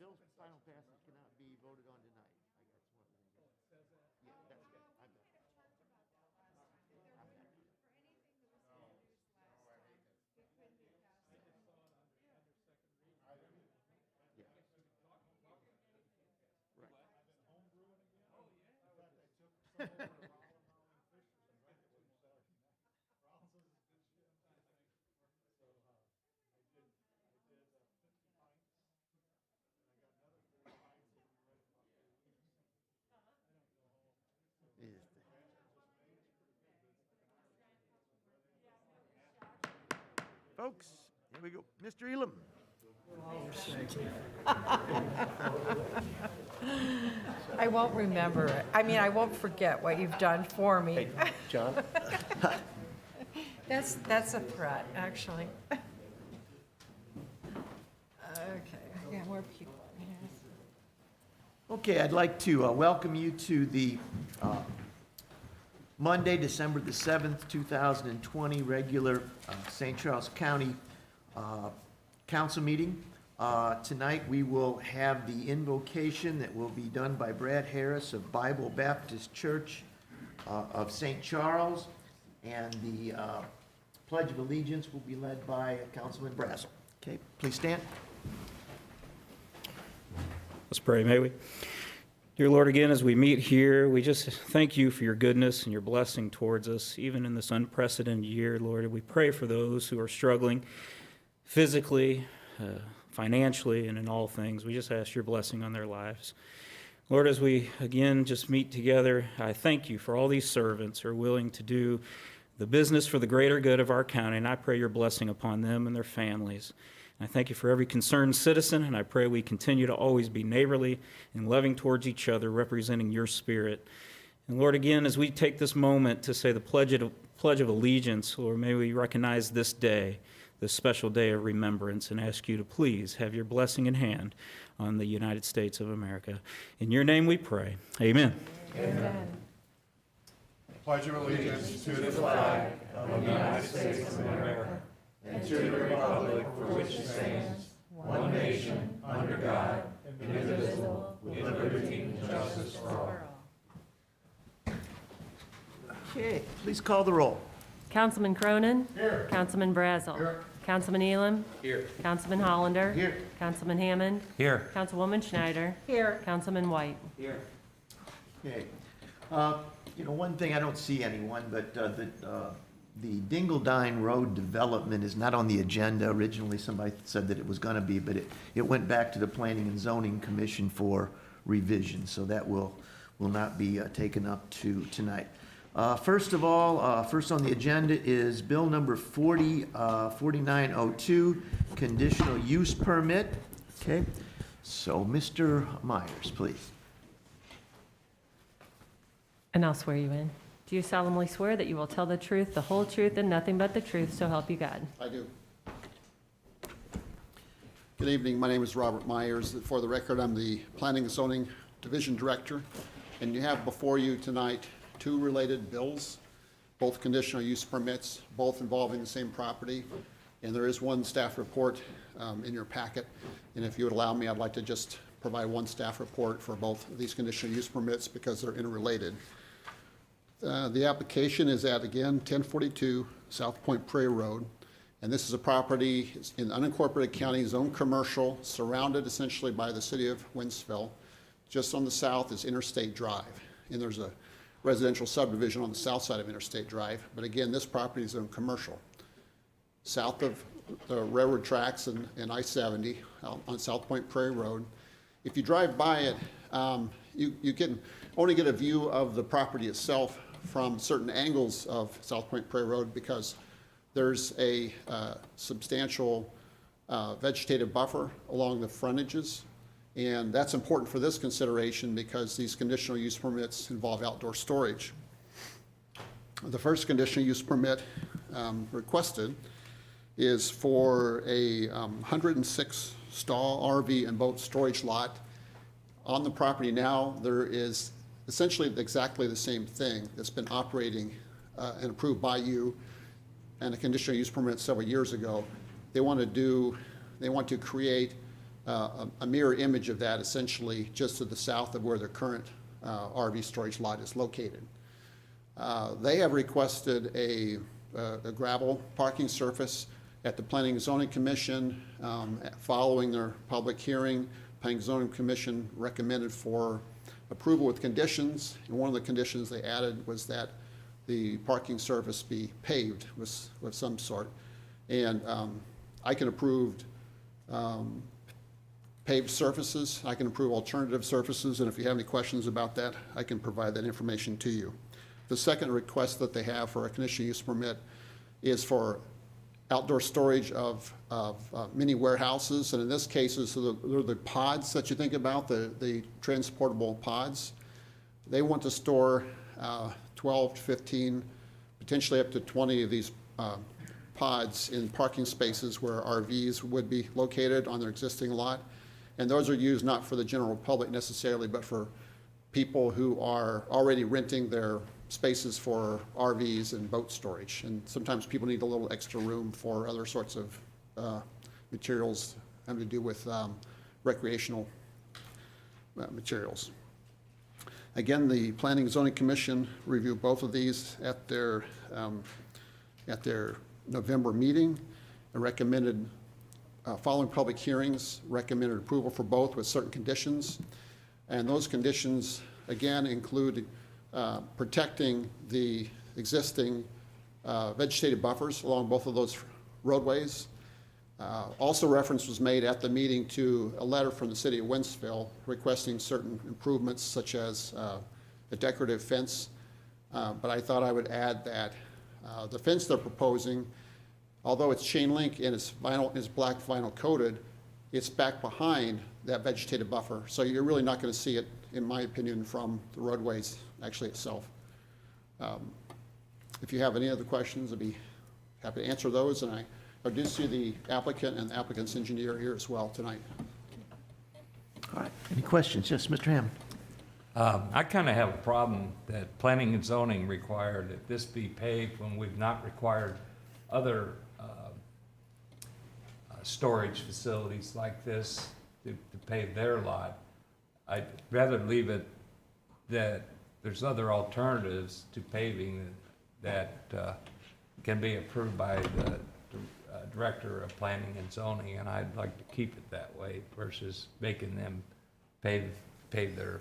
bill's final passage cannot be voted on tonight. I got some other things. Yeah, that's good. I'm good. Yeah. Folks, here we go. Mr. Elam. I won't remember it. I mean, I won't forget what you've done for me. John? That's a threat, actually. Okay, I got more people in here. Okay, I'd like to welcome you to the Monday, December the 7th, 2020 regular St. Charles County Council meeting. Tonight, we will have the invocation that will be done by Brad Harris of Bible Baptist Church of St. Charles, and the Pledge of Allegiance will be led by Councilman Brazel. Okay, please stand. Let's pray, may we? Dear Lord, again, as we meet here, we just thank you for your goodness and your blessing towards us, even in this unprecedented year, Lord. We pray for those who are struggling physically, financially, and in all things. We just ask your blessing on their lives. Lord, as we, again, just meet together, I thank you for all these servants who are willing to do the business for the greater good of our county, and I pray your blessing upon them and their families. I thank you for every concerned citizen, and I pray we continue to always be neighborly and loving towards each other, representing your spirit. And Lord, again, as we take this moment to say the Pledge of Allegiance, Lord, may we recognize this day, this special day of remembrance, and ask you to please have your blessing in hand on the United States of America. In your name we pray. Amen. Amen. Pledge of allegiance to the flag of the United States of America and to the republic for which it stands, one nation, under God, indivisible, with liberty and justice for all. Okay, please call the roll. Councilman Cronin. Here. Councilman Brazel. Here. Councilman Elam. Here. Councilman Hollander. Here. Councilman Hammond. Here. Councilwoman Schneider. Here. Councilman White. Here. Okay. One thing, I don't see anyone, but the Dingledine Road development is not on the agenda. Originally, somebody said that it was going to be, but it went back to the Planning and Zoning Commission for revision, so that will not be taken up tonight. First of all, first on the agenda is Bill number 4902, conditional use permit. Okay, so Mr. Myers, please. And I'll swear you in. Do you solemnly swear that you will tell the truth, the whole truth, and nothing but the truth, so help you God? I do. Good evening. My name is Robert Myers. For the record, I'm the Planning and Zoning Division Director. And you have before you tonight two related bills, both conditional use permits, both involving the same property. And there is one staff report in your packet. And if you would allow me, I'd like to just provide one staff report for both of these conditional use permits because they're interrelated. The application is at, again, 1042 South Point Prairie Road. And this is a property in unincorporated county, zone commercial, surrounded essentially by the city of Wentzville. Just on the south is Interstate Drive. And there's a residential subdivision on the south side of Interstate Drive. But again, this property is zone commercial. South of the railroad tracks and I-70 on South Point Prairie Road. If you drive by it, you can only get a view of the property itself from certain angles of South Point Prairie Road because there's a substantial vegetative buffer along the frontages. And that's important for this consideration because these conditional use permits involve outdoor storage. The first conditional use permit requested is for a 106 stall RV and boat storage lot. On the property now, there is essentially exactly the same thing that's been operating and approved by you and a conditional use permit several years ago. They want to create a mirror image of that, essentially just to the south of where their current RV storage lot is located. They have requested a gravel parking surface at the Planning and Zoning Commission. Following their public hearing, Planning and Zoning Commission recommended for approval with conditions, and one of the conditions they added was that the parking surface be paved with some sort. And I can approve paved surfaces, I can approve alternative surfaces, and if you have any questions about that, I can provide that information to you. The second request that they have for a conditional use permit is for outdoor storage of mini warehouses, and in this case, they're the pods that you think about, the transportable pods. They want to store 12 to 15, potentially up to 20 of these pods in parking spaces where RVs would be located on their existing lot. And those are used not for the general public necessarily, but for people who are already renting their spaces for RVs and boat storage. And sometimes people need a little extra room for other sorts of materials having to do with recreational materials. Again, the Planning and Zoning Commission reviewed both of these at their November meeting and recommended, following public hearings, recommended approval for both with certain conditions. And those conditions, again, include protecting the existing vegetative buffers along both of those roadways. Also, reference was made at the meeting to a letter from the city of Wentzville requesting certain improvements such as a decorative fence. But I thought I would add that the fence they're proposing, although it's chain link and it's black vinyl coated, it's back behind that vegetative buffer. So you're really not going to see it, in my opinion, from the roadways actually itself. If you have any other questions, I'd be happy to answer those. And I do see the applicant and the applicant's engineer here as well tonight. All right, any questions? Yes, Mr. Hammond. I kind of have a problem that planning and zoning required that this be paved when we've not required other storage facilities like this to pave their lot. I'd rather leave it that there's other alternatives to paving that can be approved by the Director of Planning and Zoning, and I'd like to keep it that way versus making them pave their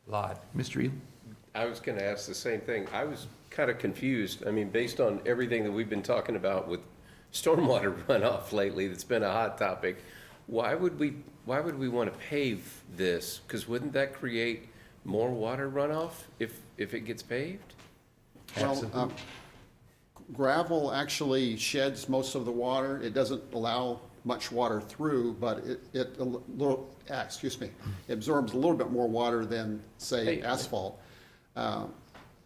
lot. Mr. Ely? I was going to ask the same thing. I was kind of confused. I mean, based on everything that we've been talking about with stormwater runoff lately, that's been a hot topic. Why would we want to pave this? Because wouldn't that create more water runoff if it gets paved? Well, gravel actually sheds most of the water. It doesn't allow much water through, but it absorbs a little bit more water than, say, asphalt.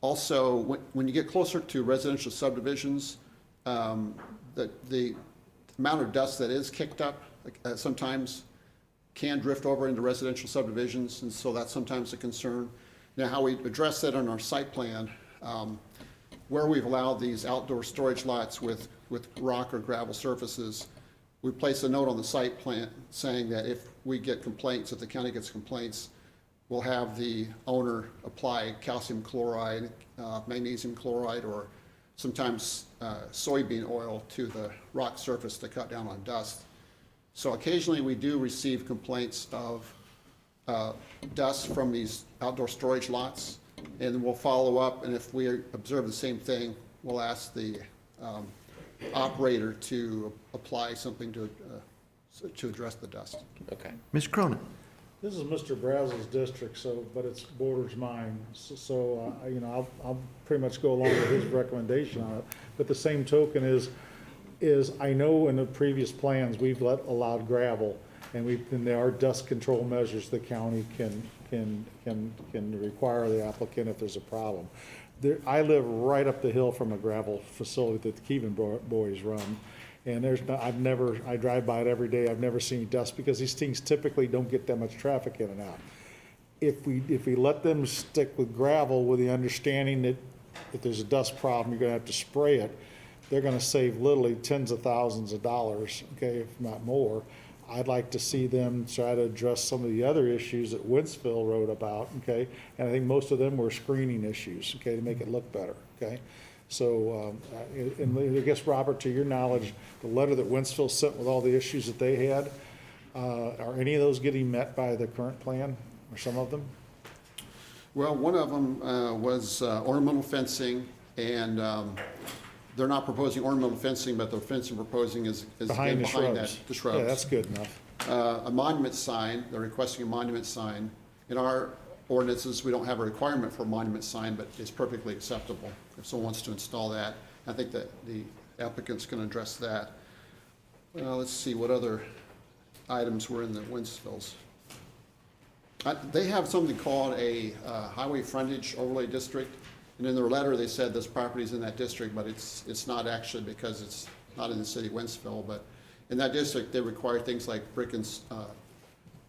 Also, when you get closer to residential subdivisions, the amount of dust that is kicked up sometimes can drift over into residential subdivisions, and so that's sometimes a concern. Now, how we address that on our site plan, where we've allowed these outdoor storage lots with rock or gravel surfaces, we place a note on the site plan saying that if we get complaints, if the county gets complaints, we'll have the owner apply calcium chloride, magnesium chloride, or sometimes soybean oil to the rock surface to cut down on dust. So occasionally we do receive complaints of dust from these outdoor storage lots, and we'll follow up, and if we observe the same thing, we'll ask the operator to apply something to address the dust. Okay. Mr. Cronin? This is Mr. Brazel's district, but it borders mine, so I'll pretty much go along with his recommendation on it. But the same token is I know in the previous plans, we've allowed gravel, and there are dust control measures the county can require the applicant if there's a problem. I live right up the hill from a gravel facility that the Keevan boys run. And I drive by it every day. I've never seen dust because these things typically don't get that much traffic in and out. If we let them stick with gravel with the understanding that if there's a dust problem, you're gonna have to spray it, they're gonna save literally tens of thousands of dollars, okay, if not more. I'd like to see them try to address some of the other issues that Wentzville wrote about, okay? And I think most of them were screening issues, okay, to make it look better, okay? So, and I guess, Robert, to your knowledge, the letter that Wentzville sent with all the issues that they had, are any of those getting met by the current plan, or some of them? Well, one of them was ornamental fencing, and they're not proposing ornamental fencing, but the fencing proposing is Behind the behind that, shrubs. the shrubs. Yeah, that's good enough. A monument sign, they're requesting a monument sign. In our ordinances, we don't have a requirement for a monument sign, but it's perfectly acceptable if someone wants to install that. I think that the applicant's going to address that. Let's see, what other items were in the Wentzville's. They have something called a highway frontage overlay district, and in their letter, they said this property's in that district, but it's not actually, because it's not in the city of Wentzville. But in that district, they require things like brick and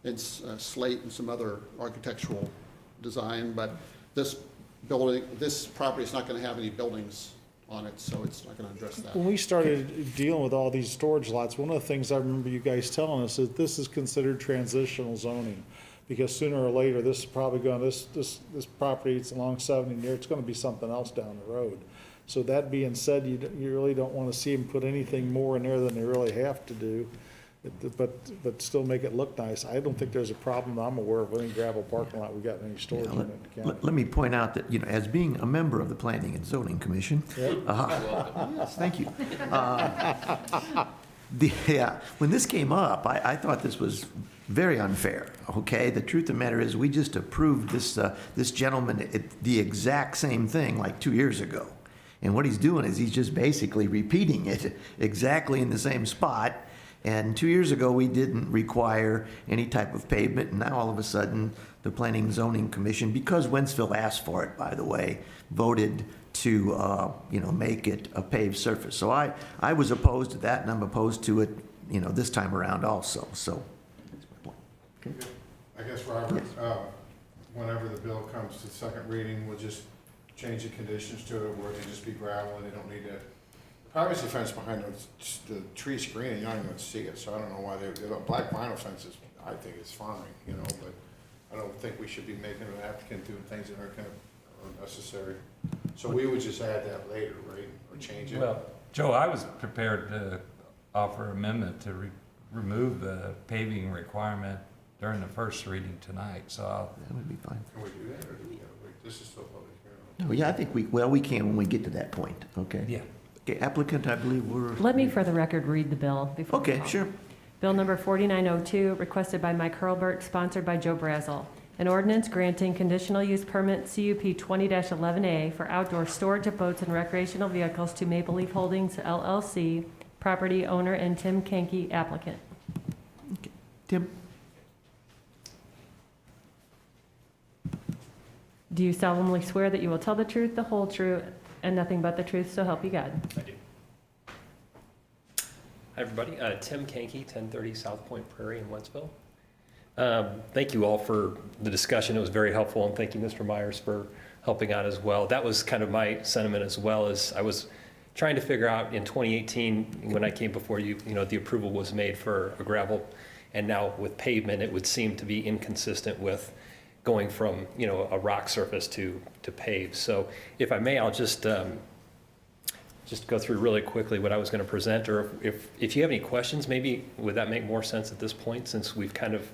slate and some other architectural design. But this property is not going to have any buildings on it, so it's not going to address that. When we started dealing with all these storage lots, one of the things I remember you guys telling us is this is considered transitional zoning. Because sooner or later, this is probably going, this property, it's along 70 near, it's going to be something else down the road. So that being said, you really don't want to see them put anything more in there than they really have to do, but still make it look nice. I don't think there's a problem I'm aware of any gravel parking lot we got in any storage unit in the county. Let me point out that, as being a member of the Planning and Zoning Commission, yes, thank you. When this came up, I thought this was very unfair, okay? The truth of the matter is, we just approved this gentleman the exact same thing like 2 years ago. And what he's doing is he's just basically repeating it exactly in the same spot. And 2 years ago, we didn't require any type of pavement, and now all of a sudden, the Planning and Zoning Commission, because Wentzville asked for it, by the way, voted to, make it a paved surface. So I was opposed to that, and I'm opposed to it, this time around also, so. That's my point. I guess, Robert, whenever the bill comes to second reading, we'll just change the conditions to it where they just be gravel and they don't need that. Privacy fence behind the tree screening, you don't even see it, so I don't know why the black vinyl fences, I think it's fine, but I don't think we should be making an applicant do things that are kind of unnecessary. So we would just add that later, right, or change it? Well, Joe, I was prepared to offer amendment to remove the paving requirement during the first reading tonight, so That would be fine. Can we do that, or do we gotta wait? This is still public hearing. No, yeah, I think we can when we get to that point, okay? yeah. Okay, applicant, I believe we're. Let me, for the record, read the bill before. we Okay, vote. sure. Bill number 4902, requested by Mike Hurlbert, sponsored by Joe Brazel. An ordinance granting conditional use permit CUP 20-11A for outdoor storage of boats and recreational vehicles to Maple Leaf Holdings LLC, property owner and Tim Kenke, applicant. Tim? Do you solemnly swear that you will tell the truth, the whole truth, and nothing but the truth, so help you God? I do. Hi, everybody. Tim Kenke, 1030 South Point Prairie in Wentzville. Thank you all for the discussion. It was very helpful, and thank you, Mr. Myers, for helping out as well. That was kind of my sentiment as well, as I was trying to figure out in 2018, when I came before you, the approval was made for a gravel, and now with pavement, it would seem to be inconsistent with going from, a rock surface to paved. So if I may, I'll just go through really quickly what I was going to present, or if you have any questions, maybe would that make more sense at this point, since you've kind of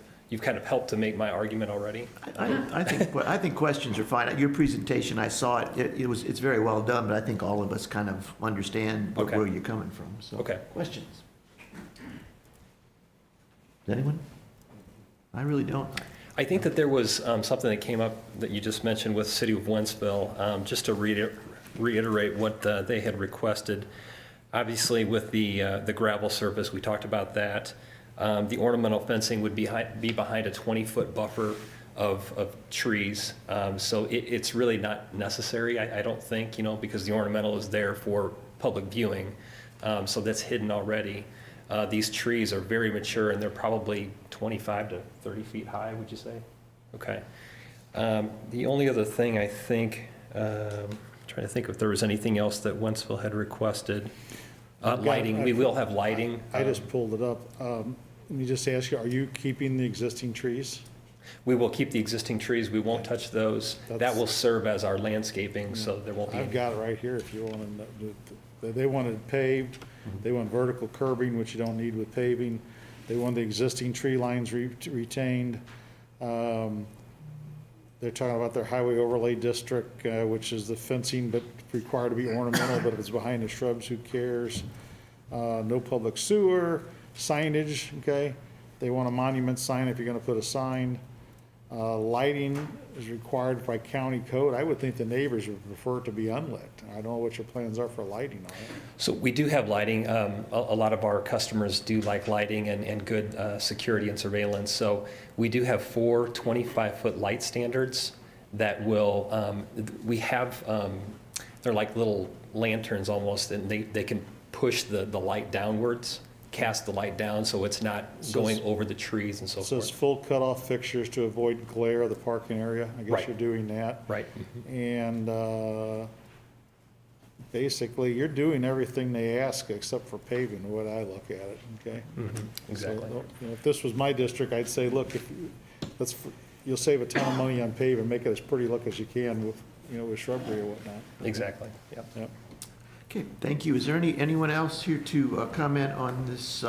helped to make my argument already? I think questions are fine. Your presentation, I saw it. It's very well done, but I think all of us kind of understand Okay. where you're coming from. So, Okay. questions? Anyone? I really don't. I think that there was something that came up that you just mentioned with City of Wentzville, just to reiterate what they had requested. Obviously, with the gravel surface, we talked about that. The ornamental fencing would be behind a 20-foot buffer of trees. So it's really not necessary, I don't think, because the ornamental is there for public viewing. So that's hidden already. These trees are very mature, and they're probably 25 to 30 feet high, would you say? Okay. The only other thing I think, trying to think if there was anything else that Wentzville had requested. Lighting, we will have lighting. I just pulled it up. let me just ask you, are you keeping the existing trees? We will keep the existing trees, we won't touch those. That That's- will serve as our landscaping, so there won't be. I've got it right here if you want to, they wanted paved, they want vertical curbing, which you don't need with paving. They want the existing tree lines retained. They're talking about their highway overlay district, which is the fencing, but required to be ornamental, but if it's behind the shrubs, who cares? No public sewer, signage, okay? They want a monument sign if you're gonna put a sign. Lighting is required by county code. I would think the neighbors would prefer it to be unlit. I don't know what your plans are for lighting on it. So we do have lighting. A lot of our customers do like lighting and good security and surveillance. So we do have 4 25-foot light standards that will, we have, they're like little lanterns almost, and they can push the light downwards, cast the light down so it's not going over the trees and so It says forth. full cutoff fixtures to avoid glare of the parking area. I guess Right. you're doing that. Right. And basically, you're doing everything they ask except for paving, the way I look at it, okay? Exactly. So, you know, if this was my district, I'd say, look, you'll save a ton of money on paving, make it as pretty look as you can with, you know, with shrubbery or whatnot. Exactly, yeah. Yep. Okay, thank you. Is there anyone else here to comment on this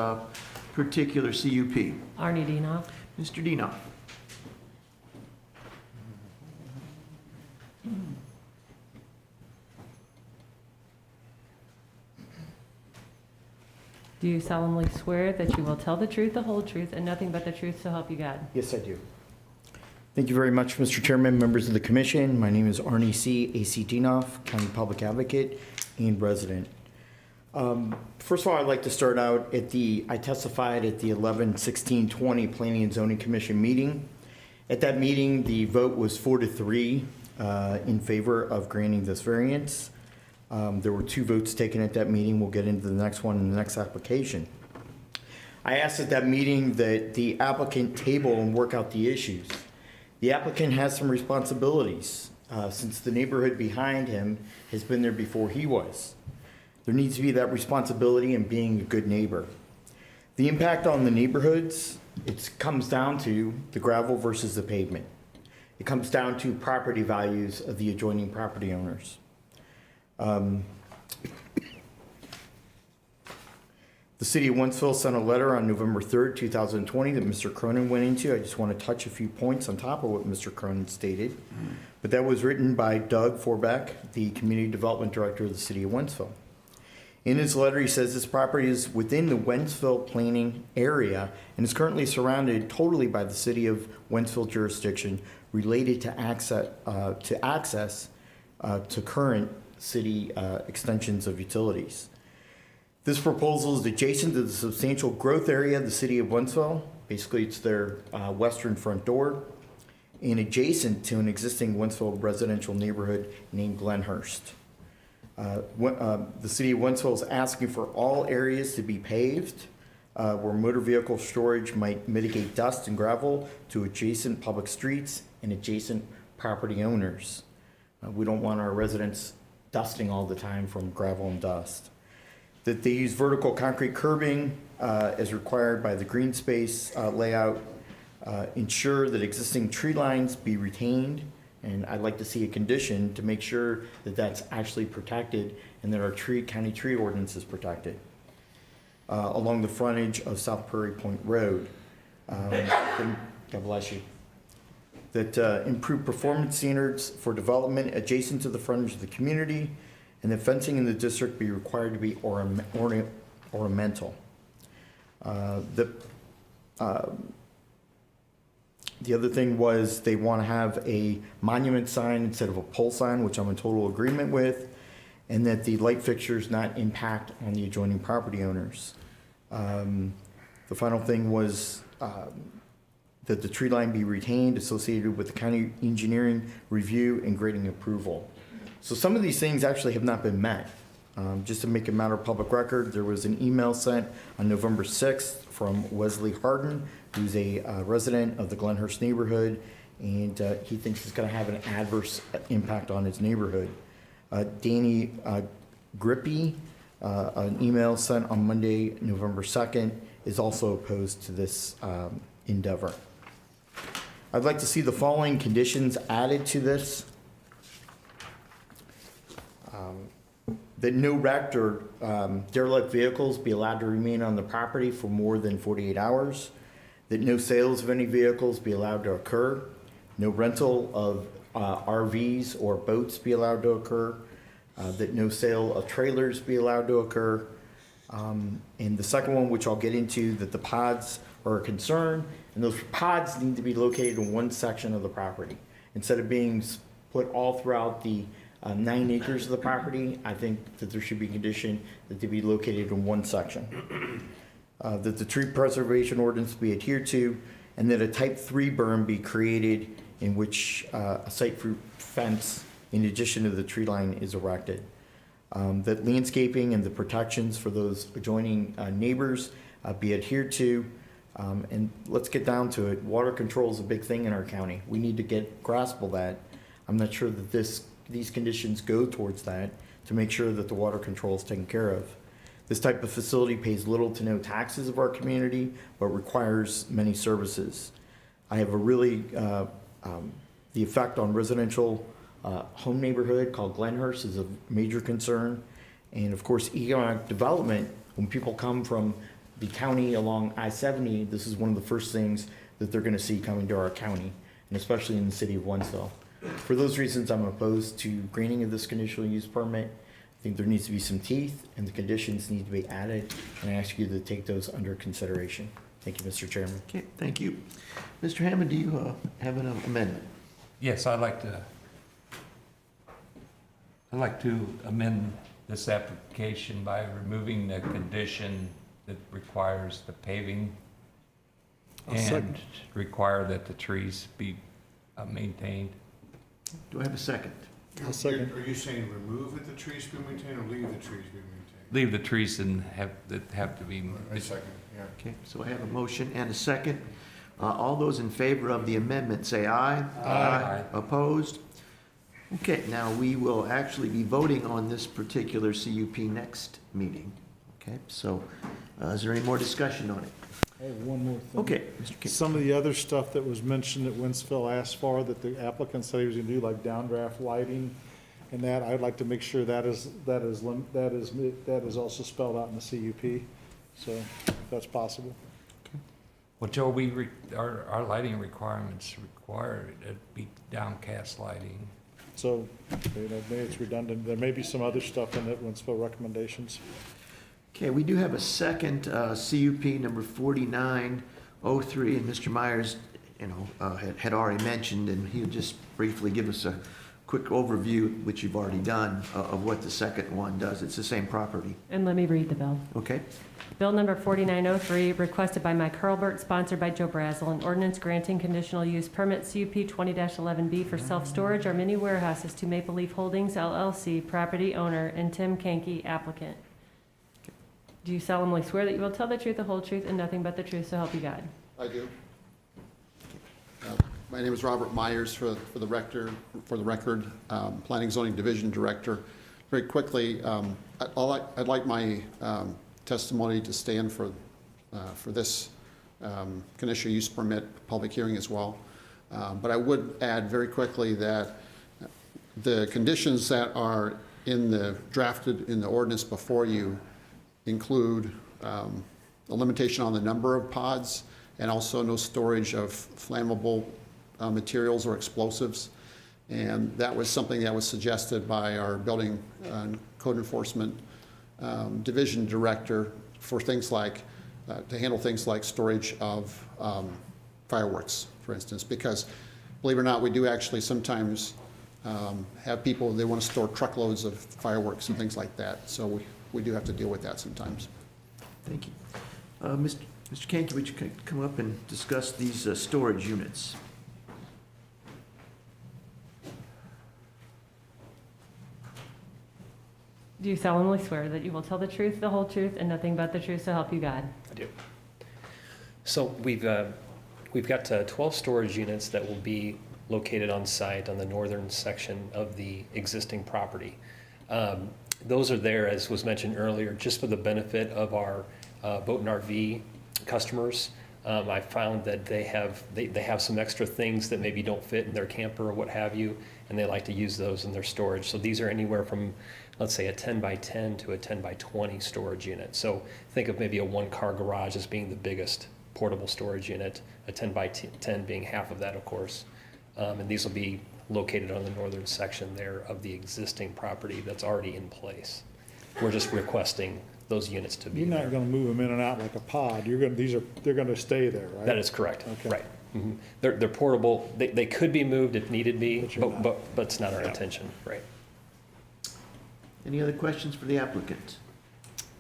particular CUP? Arnie Dinoff. Mr. Dino? Do you solemnly swear that you will tell the truth, the whole truth, and nothing but the truth, so help you God? Yes, I do. Thank you very much, Mr. Chairman, members of the commission. My name is Arnie C. A.C. Dinoff, County Public Advocate and resident. First of all, I'd like to start out I testified at the 11/16/20 Planning and Zoning Commission meeting. At that meeting, the vote was 4-3 in favor of granting this variance. There were 2 votes taken at that meeting. We'll get into the next one in the next application. I asked at that meeting that the applicant table and work out the issues. The applicant has some responsibilities, since the neighborhood behind him has been there before he was. There needs to be that responsibility in being a good neighbor. The impact on the neighborhoods, it comes down to the gravel versus the pavement. It comes down to property values of the adjoining property owners. The city of Wentzville sent a letter on November 3rd, 2020 that Mr. Cronin went into. I just want to touch a few points on top of what Mr. Cronin stated. But that was written by Doug Forbeck, the Community Development Director of the city of Wentzville. In his letter, he says this property is within the Wentzville planning area and is currently surrounded totally by the city of Wentzville jurisdiction related to access to current city extensions of utilities. This proposal is adjacent to the substantial growth area of the city of Wentzville. Basically, it's their western front door, and adjacent to an existing Wentzville residential neighborhood named Glenhurst. The city of Wentzville is asking for all areas to be paved where motor vehicle storage might mitigate dust and gravel to adjacent public streets and adjacent property owners. We don't want our residents dusting all the time from gravel and dust. That they use vertical concrete curbing as required by the green space layout, ensure that existing tree lines be retained, and I'd like to see a condition to make sure that that's actually protected and that our county tree ordinance is protected along the frontage of South Prairie Point Road. God bless you. That improve performance standards for development adjacent to the frontage of the community, and the fencing in the district be required to be ornamental. The other thing was they want to have a monument sign instead of a pole sign, which I'm in total agreement with, and that the light fixtures not impact on the adjoining property owners. The final thing was that the tree line be retained associated with the county engineering review and grading approval. So some of these things actually have not been met. Just to make a matter of public record, there was an email sent on November 6th from Wesley Harden, who's a resident of the Glenhurst neighborhood, and he thinks it's going to have an adverse impact on his neighborhood. Danny Grippy, an email sent on Monday, November 2nd, is also opposed to this endeavor. I'd like to see the following conditions added to this. That no wrecked or derelict vehicles be allowed to remain on the property for more than 48 hours. That no sales of any vehicles be allowed to occur. No rental of RVs or boats be allowed to occur. That no sale of trailers be allowed to occur. And the second one, which I'll get into, that the pods are a concern, and those pods need to be located in one section of the property. Instead of being put all throughout the 9 acres of the property, I think that there should be a condition that they be located in one section. That the tree preservation ordinance be adhered to, and that a type 3 berm be created in which a site fence in addition to the tree line is erected. That landscaping and the protections for those adjoining neighbors be adhered to. And let's get down to it. Water control is a big thing in our county. We need to get grasp of that. I'm not sure that these conditions go towards that to make sure that the water control is taken care of. This type of facility pays little to no taxes of our community, but requires many services. I have a really, the effect on residential home neighborhood called Glenhurst is a major concern. And of course, economic development, when people come from the county along I-70, this is one of the first things that they're gonna see coming to our county, and especially in the city of Wentzville. For those reasons, I'm opposed to granting of this conditional use permit. I think there needs to be some teeth, and the conditions need to be added, and I ask you to take those under consideration. Thank you, Mr. Chairman. Okay, thank you. Mr. Hammond, do you have an amendment? Yes, I'd like to amend this application by removing the condition that requires the paving and require that the trees be maintained. Do I have a second? I'll second. Are you saying remove it, the trees be maintained, or leave the trees be maintained? Leave the trees and have to be. I second, yeah. Okay, so I have a motion and a second. All those in favor of the amendment, say aye. Aye. Opposed? Okay, now we will actually be voting on this particular CUP next meeting. Okay, so is there any more discussion on it? I have one more thing. Okay, Mr. King. Some of the other stuff that was mentioned that Wentzville asked for, that the applicant said he was gonna do, like downdraft lighting and that, I'd like to make sure that is also spelled out in the CUP, so if that's possible. Well, Joe, our lighting requirements require it be downcast lighting. So, maybe it's redundant. There may be some other stuff in it, Wentzville recommendations. Okay, we do have a second CUP number 4903, and Mr. Myers, had already mentioned, and he'll just briefly give us a quick overview, which you've already done, of what the second one does. It's the same property. And let me read the bill. Okay? Bill number 4903, requested by Mike Hurlbert, sponsored by Joe Brazel, an ordinance granting conditional use permit CUP 20-11B for self-storage or mini warehouses to Maple Leaf Holdings LLC, property owner, and Tim Kanke, applicant. Do you solemnly swear that you will tell the truth, the whole truth, and nothing but the truth, so help you God? I do. My name is Robert Myers, for the record, Planning Zoning Division Director. Very quickly, I'd like my testimony to stand for this conditional use permit public hearing as well. But I would add very quickly that the conditions that are drafted in the ordinance before you include a limitation on the number of pods, and also no storage of flammable materials or explosives. And that was something that was suggested by our Building Code Enforcement Division Director for things like, to handle things like storage of fireworks, for instance, because believe it or not, we do actually sometimes have people, they want to store truckloads of fireworks and things like that. So we do have to deal with that sometimes. Thank you. Mr. Kanke, would you come up and discuss these storage units? Do you solemnly swear that you will tell the truth, the whole truth, and nothing but the truth, so help you God? I do. So we've got 12 storage units that will be located on site on the northern section of the existing property. Those are there, as was mentioned earlier, just for the benefit of our boat and RV customers. I found that they have some extra things that maybe don't fit in their camper or what have you, and they like to use those in their storage. So these are anywhere from, let's say, a 10 by 10 to a 10 by 20 storage unit. So think of maybe a one-car garage as being the biggest portable storage unit, a 10 by 10 being half of that, of course. And these will be located on the northern section there of the existing property that's already in place. We're just requesting those units to be You're there. not gonna move them in and out like a pod. They're gonna stay there, right? That is correct, Okay. right. Mhm. They're portable. They could be moved if needed be, But you're not. but it's not our intention, right? Any other questions for the applicant?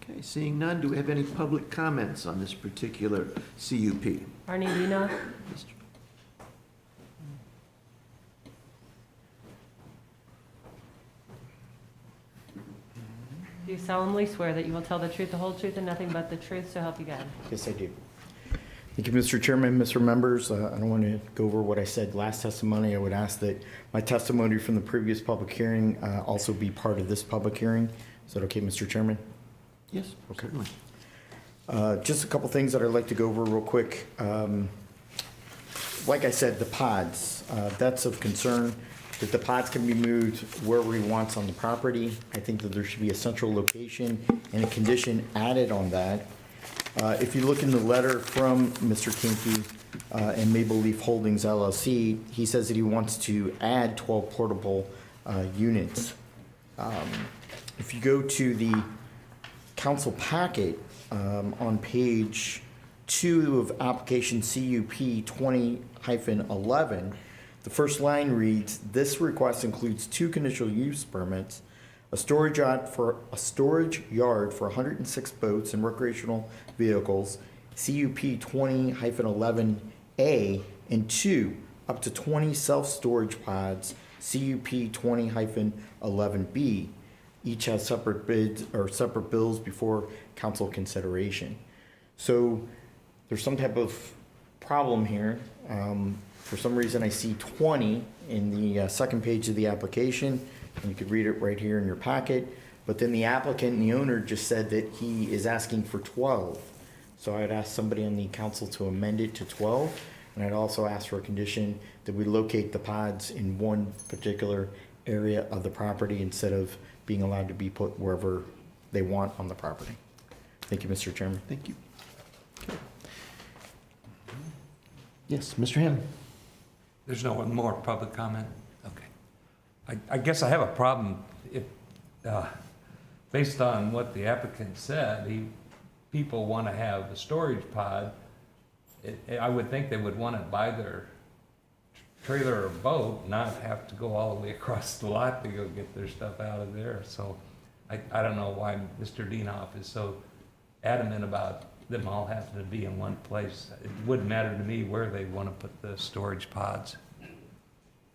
Okay, seeing none, do we have any public comments on this particular CUP? Arnie Dino? Mr. Do you solemnly swear that you will tell the truth, the whole truth, and nothing but the truth, so help you God? Yes, I do. Thank you, Mr. Chairman, Mr. Members. I don't want to go over what I said last testimony. I would ask that my testimony from the previous public hearing also be part of this public hearing. Is that okay, Mr. Chairman? Yes, certainly. Just a couple things that I'd like to go over real quick. Like I said, the pods, that's of concern, that the pods can be moved wherever he wants on the property. I think that there should be a central location and a condition added on that. If you look in the letter from Mr. Kinky and Maple Leaf Holdings LLC, he says that he wants to add 12 portable units. If you go to the council packet on page 2 of application CUP 20-11, the first line reads, "This request includes 2 conditional use permits, a storage yard for 106 boats and recreational vehicles, CUP 20-11A, and 2 up to 20 self-storage pods, CUP 20-11B. Each has separate bids or separate bills before council consideration." So there's some type of problem here. For some reason, I see 20 in the second page of the application, and you could read it right here in your packet. But then the applicant and the owner just said that he is asking for 12. So I'd ask somebody on the council to amend it to 12. And I'd also ask for a condition that we locate the pods in one particular area of the property instead of being allowed to be put wherever they want on the property. Thank you, Mr. Chairman. Thank you. Okay. Yes, Mr. Hammond? There's no one more public comment? Okay. I guess I have a problem if, based on what the applicant said, people want to have a storage pod. I would think they would want it by their trailer or boat, not have to go all the way across the lot to go get their stuff out of there. So I don't know why Mr. Dienoff is so adamant about them all having to be in one place. It wouldn't matter to me where they want to put the storage pods.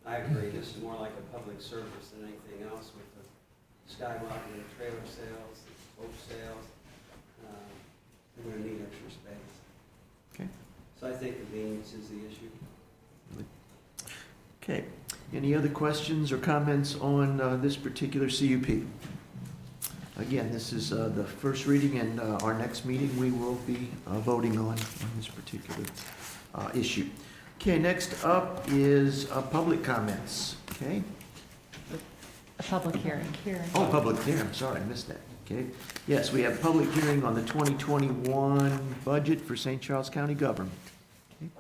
I agree, this is more like a public service than anything else with the skywalk and the trailer sales, the boat sales. We're gonna need extra space. Okay. So I think convenience is the issue. Okay. Any other questions or comments on this particular CUP? Again, this is the first reading, and our next meeting, we will be voting on this particular issue. Okay, next up is public comments. Okay? A public hearing. Oh, public hearing, I'm sorry, I missed that. Okay. Yes, we have public hearing on the 2021 budget for St. Charles County government. Okay.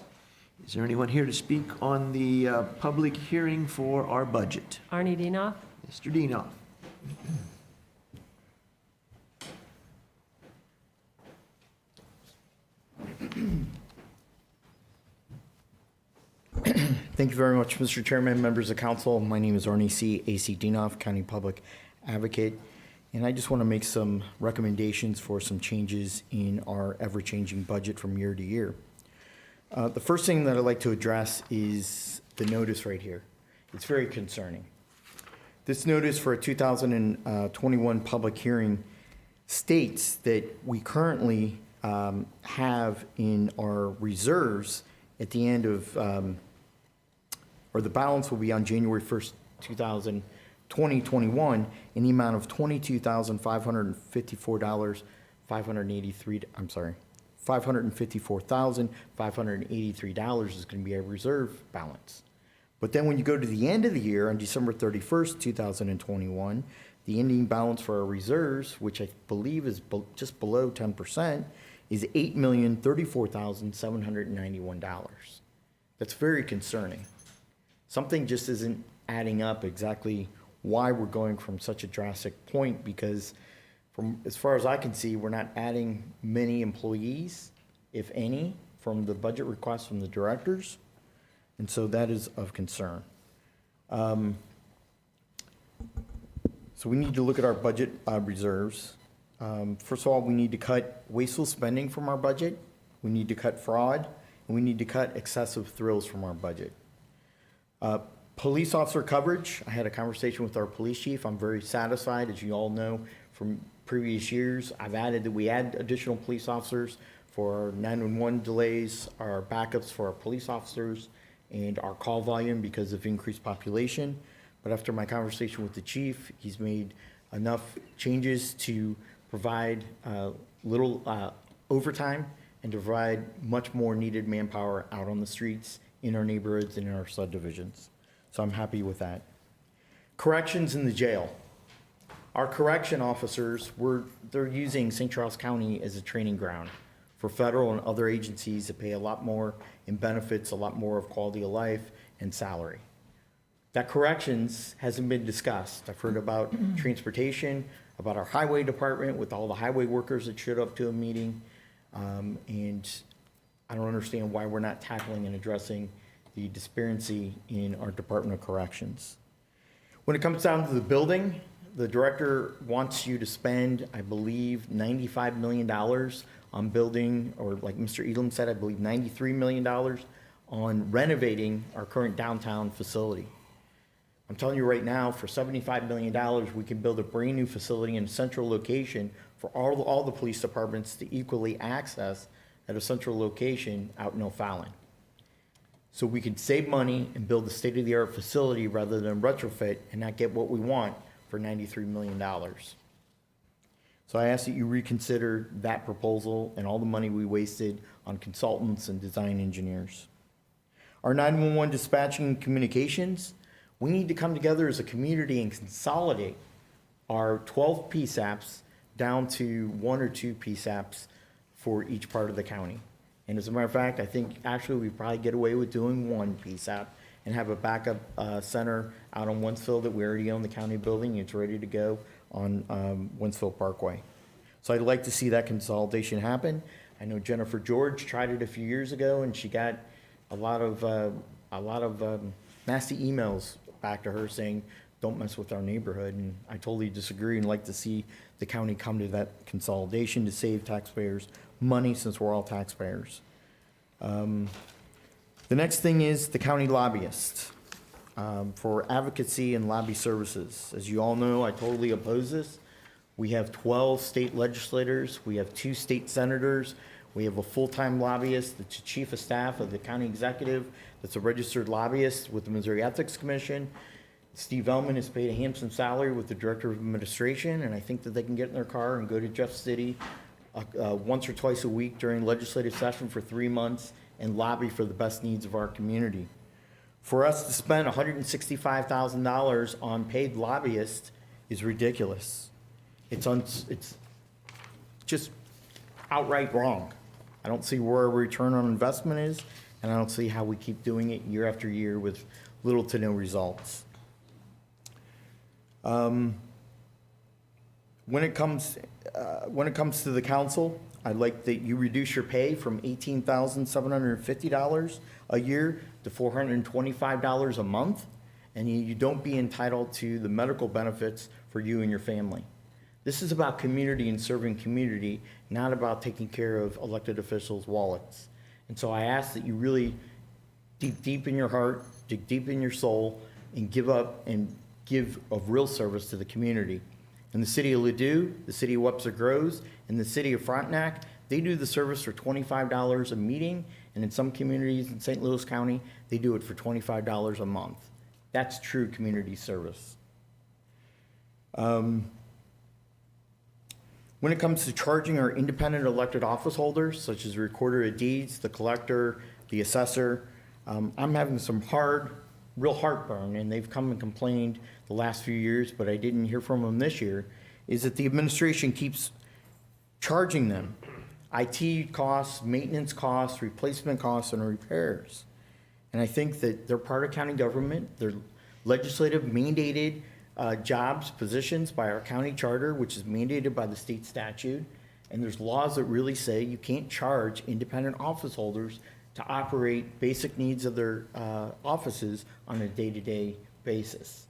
Is there anyone here to speak on the public hearing for our budget? Arnie Dino? Mr. Dienoff. Thank you very much, Mr. Chairman, members of council. My name is Arnie C. A.C. Dienoff, County Public Advocate, and I just want to make some recommendations for some changes in our ever-changing budget from year to year. The first thing that I'd like to address is the notice right here. It's very concerning. This notice for a 2021 public hearing states that we currently have in our reserves at the end of, or the balance will be on January 1st, 2021, in the amount of $22,554, $554,583 is going to be a reserve balance. But then when you go to the end of the year, on December 31st, 2021, the ending balance for our reserves, which I believe is just below 10%, is $8,034,791. That's very concerning. Something just isn't adding up exactly why we're going from such a drastic point, because from as far as I can see, we're not adding many employees, if any, from the budget request from the directors. And so that is of concern. So we need to look at our budget reserves. First of all, we need to cut wasteful spending from our budget. We need to cut fraud, and we need to cut excessive thrills from our budget. Police officer coverage, I had a conversation with our police chief. I'm very satisfied. As you all know from previous years, I've added that we add additional police officers for our 911 delays, our backups for our police officers, and our call volume because of increased population. But after my conversation with the chief, he's made enough changes to provide little overtime and to provide much more needed manpower out on the streets, in our neighborhoods, and in our subdivisions. So I'm happy with that. Corrections in the jail. Our correction officers, they're using St. Charles County as a training ground for federal and other agencies that pay a lot more in benefits, a lot more of quality of life and salary. That corrections hasn't been discussed. I've heard about transportation, about our highway department with all the highway workers that showed up to a meeting. And I don't understand why we're not tackling and addressing the disparity in our Department of Corrections. When it comes down to the building, the director wants you to spend, I believe, $95 million on building, or like Mr. Elam said, I believe $93 million on renovating our current downtown facility. I'm telling you right now, for $75 million, we can build a brand new facility in a central location for all the police departments to equally access at a central location out in O'Fallon. So we could save money and build a state-of-the-art facility rather than retrofit and not get what we want for $93 million. So I ask that you reconsider that proposal and all the money we wasted on consultants and design engineers. Our 911 dispatching and communications, we need to come together as a community and consolidate our 12 PSAPs down to 1 or 2 PSAPs for each part of the county. And as a matter of fact, I think actually we probably get away with doing 1 PSAP and have a backup center out on Wentzville that we already own the county building. It's ready to go on Wentzville Parkway. So I'd like to see that consolidation happen. I know Jennifer George tried it a few years ago, and she got a lot of nasty emails back to her saying, "Don't mess with our neighborhood." And I totally disagree and like to see the county come to that consolidation to save taxpayers money, since we're all taxpayers. The next thing is the county lobbyist for advocacy and lobby services. As you all know, I totally oppose this. We have 12 state legislators. We have 2 state senators. We have a full-time lobbyist that's the chief of staff of the county executive that's a registered lobbyist with the Missouri Ethics Commission. Steve Ellman is paid a handsome salary with the director of administration, and I think that they can get in their car and go to Jeff City once or twice a week during legislative session for 3 months and lobby for the best needs of our community. For us to spend $165,000 on paid lobbyists is ridiculous. It's just outright wrong. I don't see where our return on investment is, and I don't see how we keep doing it year after year with little to no results. When it comes to the council, I'd like that you reduce your pay from $18,750 a year to $425 a month, and you don't be entitled to the medical benefits for you and your family. This is about community and serving community, not about taking care of elected officials' wallets. And so I ask that you really dig deep in your heart, dig deep in your soul, and give up and give of real service to the community. In the city of Ladue, the city of Webster Groves, and the city of Frontenac, they do the service for $25 a meeting, and in some communities in St. Louis County, they do it for $25 a month. That's true community service. When it comes to charging our independent elected office holders, such as the recorder of deeds, the collector, the assessor, I'm having some real heartburn, and they've come and complained the last few years, but I didn't hear from them this year, is that the administration keeps charging them IT costs, maintenance costs, replacement costs, and repairs. And I think that they're part of county government. They're legislative mandated jobs, positions by our county charter, which is mandated by the state statute. And there's laws that really say you can't charge independent office holders to operate basic needs of their offices on a day-to-day basis.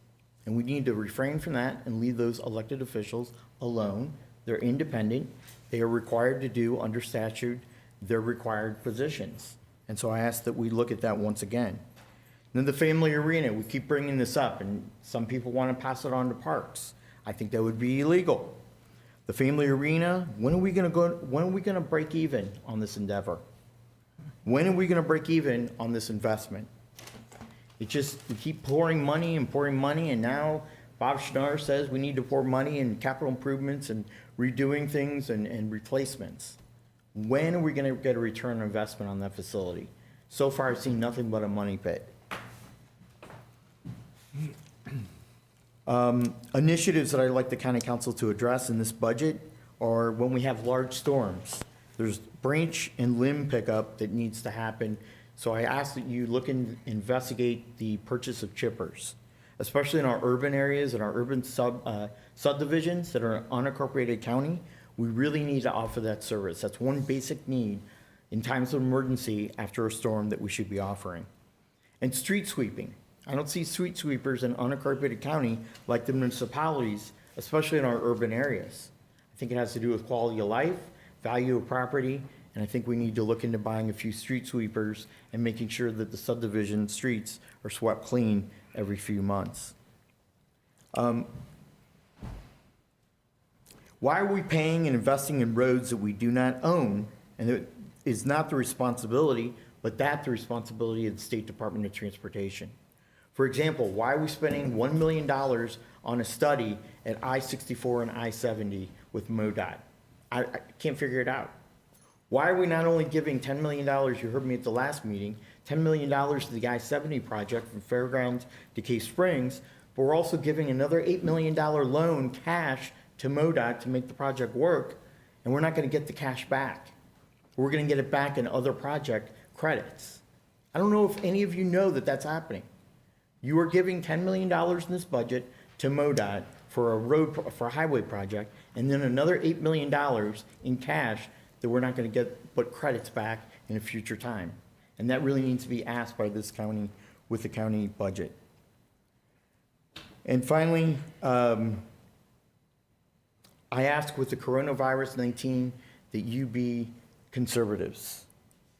And we need to refrain from that and leave those elected officials alone. They're independent. They are required to do, under statute, their required positions. And so I ask that we look at that once again. Then the family arena, we keep bringing this up, and some people want to pass it on to parks. I think that would be illegal. The family arena, when are we going to break even on this endeavor? When are we going to break even on this investment? We keep pouring money, and now Bob Schnarr says we need to pour money in capital improvements and redoing things and replacements. When are we going to get a return on investment on that facility? So far, I've seen nothing but a money pit. Initiatives that I'd like the county council to address in this budget are when we have large storms. There's branch and limb pickup that needs to happen. So I ask that you look and investigate the purchase of chippers, especially in our urban areas and our urban subdivisions that are in unincorporated county. We really need to offer that service. That's one basic need in times of emergency after a storm that we should be offering. And street sweeping. I don't see street sweepers in unincorporated county like the municipalities, especially in our urban areas. I think it has to do with quality of life, value of property, and I think we need to look into buying a few street sweepers and making sure that the subdivision streets are swept clean every few months. Why are we paying and investing in roads that we do not own, and it is not the responsibility, but the responsibility of the State Department of Transportation? For example, why are we spending $1 million on a study at I-64 and I-70 with MoDOT? I can't figure it out. Why are we not only giving $10 million, you heard me at the last meeting, $10 million to the I-70 project from Fairgrounds to Cave Springs, but we're also giving another $8 million loan cash to MoDOT to make the project work, and we're not going to get the cash back. We're going to get it back in other project credits. I don't know if any of you know that that's happening. You are giving $10 million in this budget to MoDOT for a highway project, and then another $8 million in cash that we're not going to get but credits back in a future time. And that really needs to be asked by this county with the county budget. And finally, I ask with the coronavirus 19 that you be conservatives,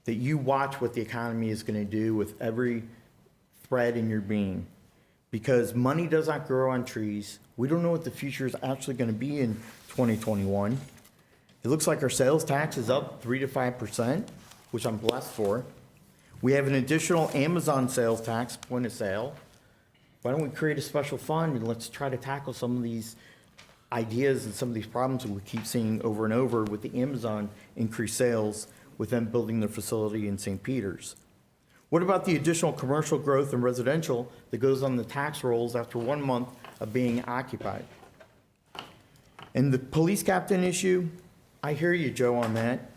that you watch what the economy is going to do with every thread in your being, because money does not grow on trees. We don't know what the future is actually going to be in 2021. It looks like our sales tax is up 3 to 5%, which I'm blessed for. We have an additional Amazon sales tax, point of sale. Why don't we create a special fund and let's try to tackle some of these ideas and some of these problems that we keep seeing over and over with the Amazon increased sales with them building their facility in St. Peter's. What about the additional commercial growth and residential that goes on the tax rolls after 1 month of being occupied? And the police captain issue, I hear you, Joe, on that,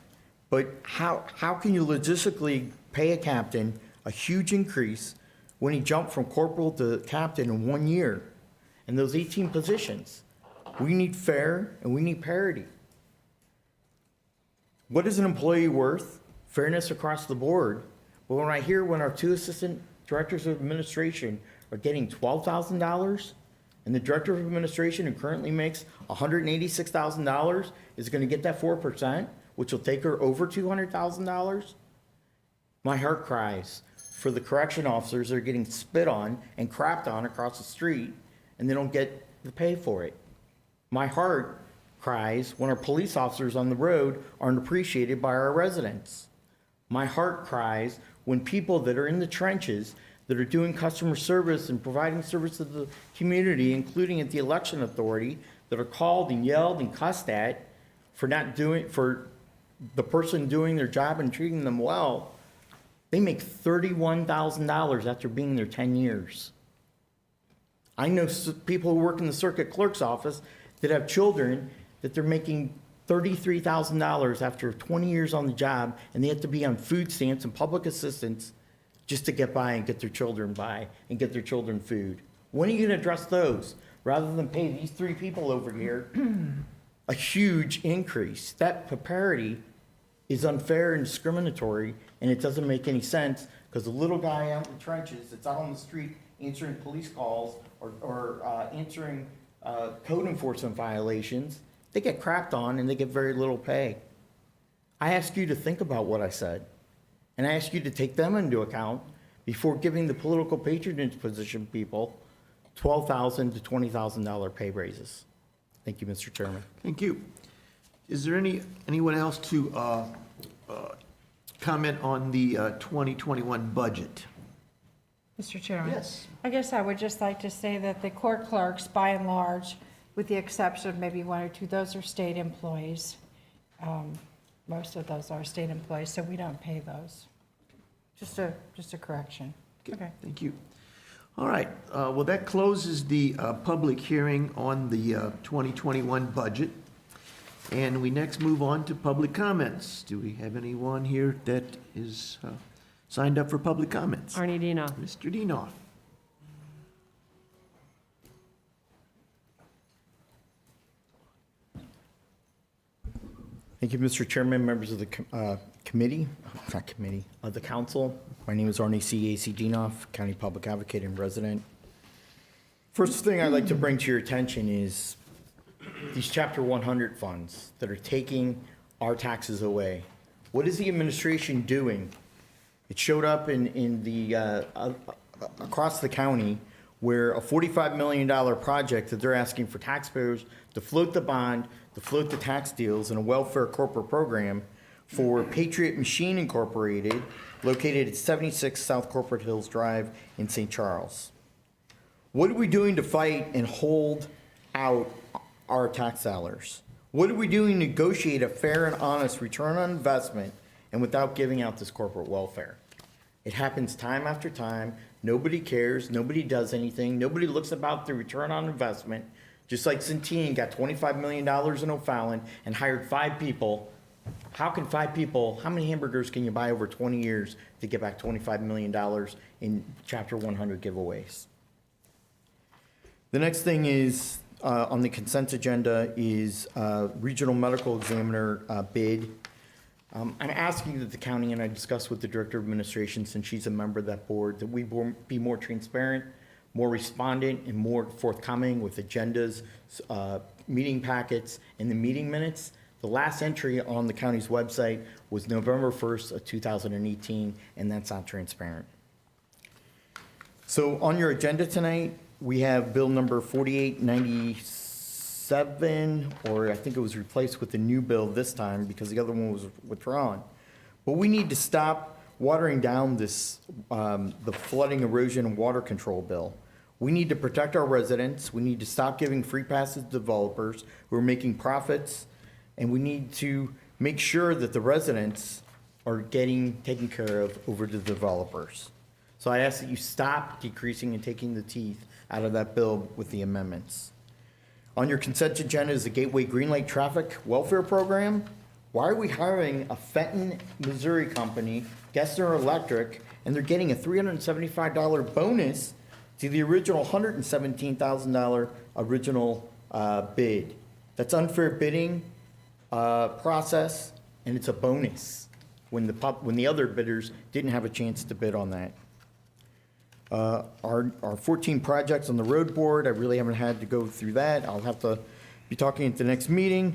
but how can you logistically pay a captain a huge increase when he jumped from corporal to captain in 1 year? And those 18 positions, we need fair and we need parity. What is an employee worth? Fairness across the board. But when I hear when our 2 assistant directors of administration are getting $12,000, and the director of administration who currently makes $186,000 is going to get that 4%, which will take her over $200,000, my heart cries for the correction officers that are getting spit on and crapped on across the street, and they don't get the pay for it. My heart cries when our police officers on the road aren't appreciated by our residents. My heart cries when people that are in the trenches that are doing customer service and providing service to the community, including at the election authority, that are called and yelled and cussed at, for the person doing their job and treating them well, they make $31,000 after being there 10 years. I know people who work in the circuit clerk's office that have children that they're making $33,000 after 20 years on the job, and they have to be on food stamps and public assistance just to get by and get their children by and get their children food. When are you going to address those? Rather than pay these three people over here a huge increase. That parity is unfair and discriminatory, and it doesn't make any sense, because the little guy out in the trenches that's out on the street answering police calls or answering code enforcement violations, they get crapped on and they get very little pay. I ask you to think about what I said, and I ask you to take them into account before giving the political patronage position people $12,000 to $20,000 pay raises. Thank you, Mr. Chairman. Thank you. Is there anyone else to comment on the 2021 budget? Mr. Chairman? Yes. I guess I would just like to say that the court clerks, by and large, with the exception of maybe one or two, those are state employees. Most of those are state employees, so we don't pay those. Just a correction. Okay. Thank you. All right, well, that closes the public hearing on the 2021 budget. And we next move on to public comments. Do we have anyone here that is signed up for public comments? Arnie Dino. Mr. Dinoff. Thank you, Mr. Chairman, members of the of the council. My name is Arnie C. A.C. Dinoff, County Public Advocate and resident. First thing I'd like to bring to your attention is these Chapter 100 funds that are taking our taxes away. What is the administration doing? It showed up in the, across the county, where a $45 million project that they're asking for taxpayers to float the bond, to float the tax deals in a welfare corporate program for Patriot Machine Incorporated, located at 76 South Corporate Hills Drive in St. Charles. What are we doing to fight and hold out our tax dollars? What are we doing to negotiate a fair and honest return on investment and without giving out this corporate welfare? It happens time after time. Nobody cares. Nobody does anything. Nobody looks about the return on investment. Just like Centene got $25 million in O'Fallon and hired 5 people. How can 5 people, how many hamburgers can you buy over 20 years to get back $25 million in Chapter 100 giveaways? The next thing is, on the consent agenda is regional medical examiner bid. I'm asking that the county, and I discussed with the Director of Administration, since she's a member of that board, that we be more transparent, more respondent, and more forthcoming with agendas, meeting packets, and the meeting minutes. The last entry on the county's website was November 1st of 2018, and that's not transparent. So on your agenda tonight, we have bill number 4897, or I think it was replaced with the new bill this time because the other one was withdrawn. But we need to stop watering down this, the flooding, erosion, and water control bill. We need to protect our residents. We need to stop giving free passes to developers who are making profits. And we need to make sure that the residents are getting taken care of over the developers. So I ask that you stop decreasing and taking the teeth out of that bill with the amendments. On your consent agenda is the Gateway Green Light Traffic Welfare Program. Why are we hiring a Fenton, Missouri company, Gessner Electric, and they're getting a $375 bonus to the original $117,000 original bid? That's unfair bidding process, and it's a bonus when the other bidders didn't have a chance to bid on that. Our 14 projects on the road board, I really haven't had to go through that. I'll have to be talking at the next meeting.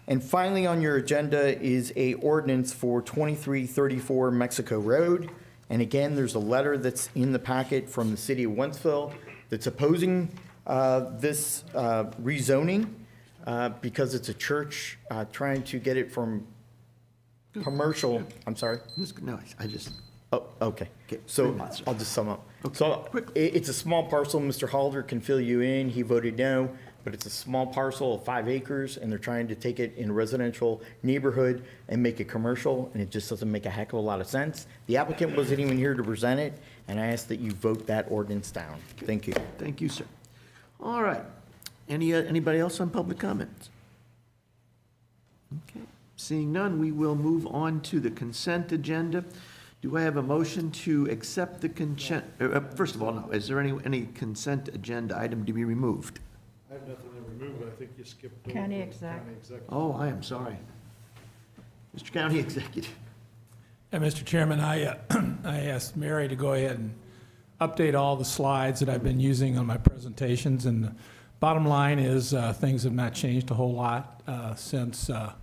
And finally on your agenda is a ordinance for 2334 Mexico Road. And again, there's a letter that's in the packet from the city of Wentzville that's opposing this rezoning because it's a church trying to get it from commercial, I'm sorry? No, I just, Oh, okay. So I'll just sum up. So it's a small parcel. Mr. Halder can fill you in. He voted no. but it's a small parcel of 5 acres, and they're trying to take it in a residential neighborhood and make it commercial, and it just doesn't make a heck of a lot of sense. The applicant wasn't even here to present it, and I ask that you vote that ordinance down. Thank you. Thank you, sir. All right. Anybody else on public comments? Okay. Seeing none, we will move on to the consent agenda. Do I have a motion to accept the consent? First of all, no. Is there any consent agenda item to be removed? I have nothing to remove, but I think you skipped over. County the exec. county executive. Oh, I am sorry. Mr. County Executive. Mr. Chairman, I asked Mary to go ahead and update all the slides that I've been using on my presentations, and the bottom line is things have not changed a whole lot since a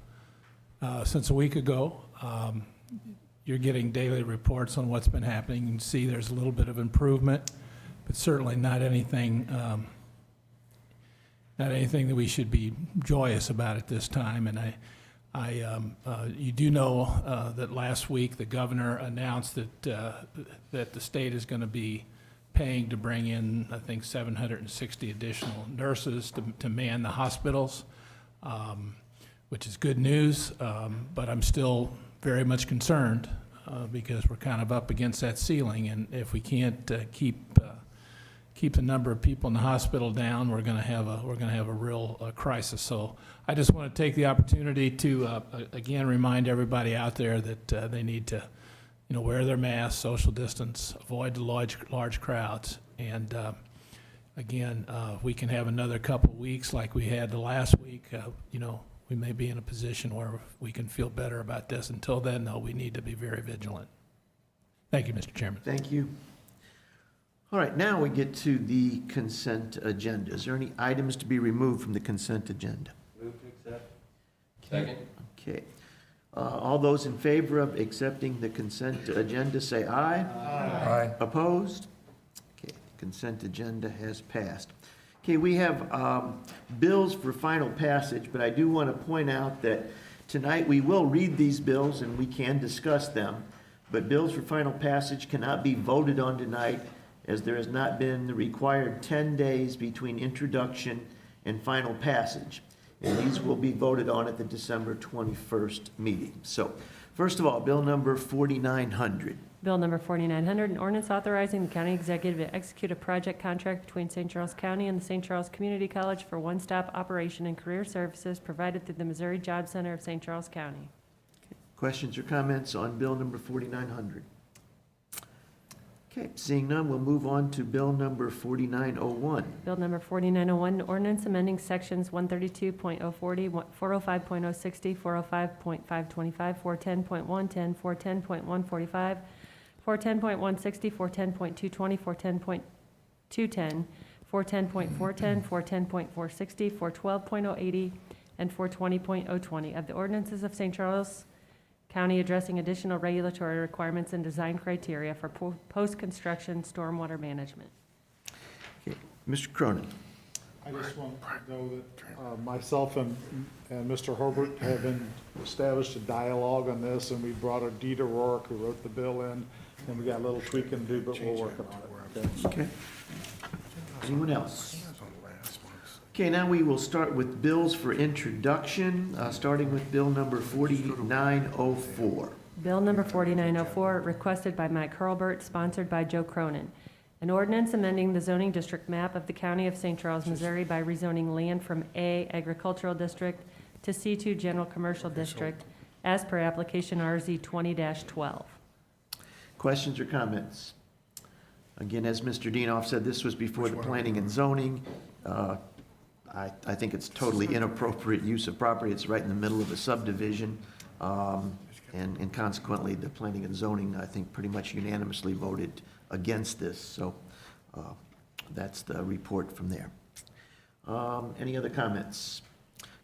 week ago. You're getting daily reports on what's been happening. You can see there's a little bit of improvement, but certainly not anything that we should be joyous about at this time. And you do know that last week the governor announced that the state is going to be paying to bring in, I think, 760 additional nurses to man the hospitals, which is good news, but I'm still very much concerned because we're kind of up against that ceiling, and if we can't keep the number of people in the hospital down, we're going to have a real crisis. So I just want to take the opportunity to again remind everybody out there that they need to, wear their masks, social distance, avoid the large crowds, and again, we can have another couple weeks like we had the last week. We may be in a position where we can feel better about this. Until then, though, we need to be very vigilant. Thank you, Mr. Chairman. Thank you. All right, now we get to the consent agenda. Is there any items to be removed from the consent agenda? Move to accept. Second. Okay. All those in favor of accepting the consent agenda, say aye. Aye. Opposed? Okay, consent agenda has passed. Okay, we have bills for final passage, but I do want to point out that tonight we will read these bills and we can discuss them, but bills for final passage cannot be voted on tonight as there has not been the required 10 days between introduction and final passage. And these will be voted on at the December 21st meeting. So, first of all, bill number 4900. Bill number 4900, an ordinance authorizing the county executive to execute a project contract between St. Charles County and the St. Charles Community College for one-stop operation and career services provided through the Missouri Job Center of St. Charles County. Questions or comments on bill number 4900? Okay, seeing none, we'll move on to bill number 4901. Bill number 4901, an ordinance amending sections 132.040, 405.060, 405.525, 410.110, 410.145, 410.160, 410.220, 410.210, 410.410, 410.460, 412.080, and 420.020 of the ordinances of St. Charles County addressing additional regulatory requirements and design criteria for post-construction stormwater management. Okay, Mr. Cronin. I just want to know that myself and Mr. Herbert have established a dialogue on this, and we brought Adita Rourke, who wrote the bill in, and we got a little tweaking to do, but we're working on it. Okay. Anyone else? Okay, now we will start with bills for introduction, starting with bill number 4904. Bill number 4904, requested by Mike Hurlbert, sponsored by Joe Cronin. An ordinance amending the zoning district map of the County of St. Charles, Missouri by rezoning land from A Agricultural District to C2 General Commercial District as per application RZ 20-12. Questions or comments? Again, as Mr. Dienoff said, this was before the planning and zoning. I think it's totally inappropriate use of property. It's right in the middle of a subdivision. And consequently, the planning and zoning, I think, pretty much unanimously voted against this. So that's the report from there. Any other comments?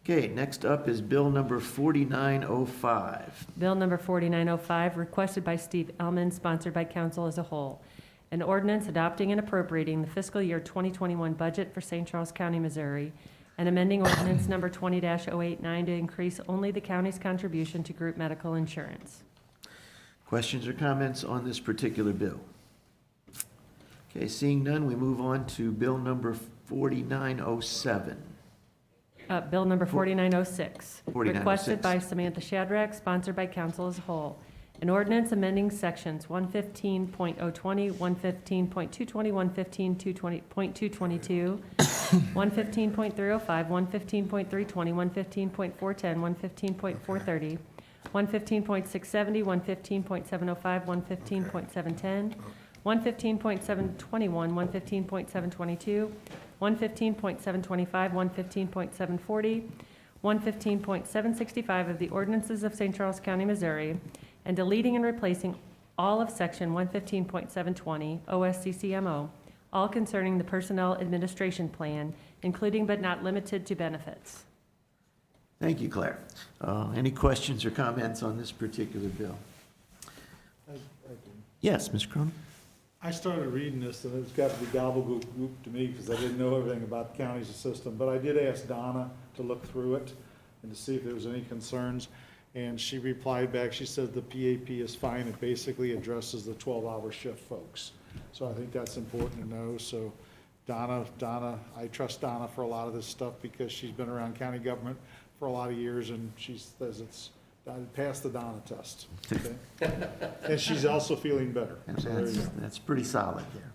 Okay, next up is bill number 4905. Bill number 4905, requested by Steve Ellman, sponsored by council as a whole. An ordinance adopting and appropriating the fiscal year 2021 budget for St. Charles County, Missouri, and amending ordinance number 20-089 to increase only the county's contribution to group medical insurance. Questions or comments on this particular bill? Okay, seeing none, we move on to bill number 4907. Bill number 4906. 4906. Requested by Samantha Shadrack, sponsored by council as a whole. An ordinance amending sections 115.020, 115.220, 115.220.222, 115.305, 115.320, 115.410, 115.430, 115.670, 115.705, 115.710, 115.721, 115.722, 115.725, 115.740, 115.765 of the ordinances of St. Charles County, Missouri, and deleting and replacing all of section 115.720 OSCCMO, all concerning the Personnel Administration Plan, including but not limited to benefits. Thank you, Claire. Any questions or comments on this particular bill? Yes, Mr. Cronin? I started reading this, and it's got to be gobbledygook to me, because I didn't know everything about the county's system, but I did ask Donna to look through it and to see if there was any concerns, and she replied back, she said the PAP is fine, it basically addresses the 12-hour shift folks. So I think that's important to know, so Donna, I trust Donna for a lot of this stuff, because she's been around county government for a lot of years, and she says I passed the Donna test, okay? And she's also feeling better. So there you go. That's pretty solid there.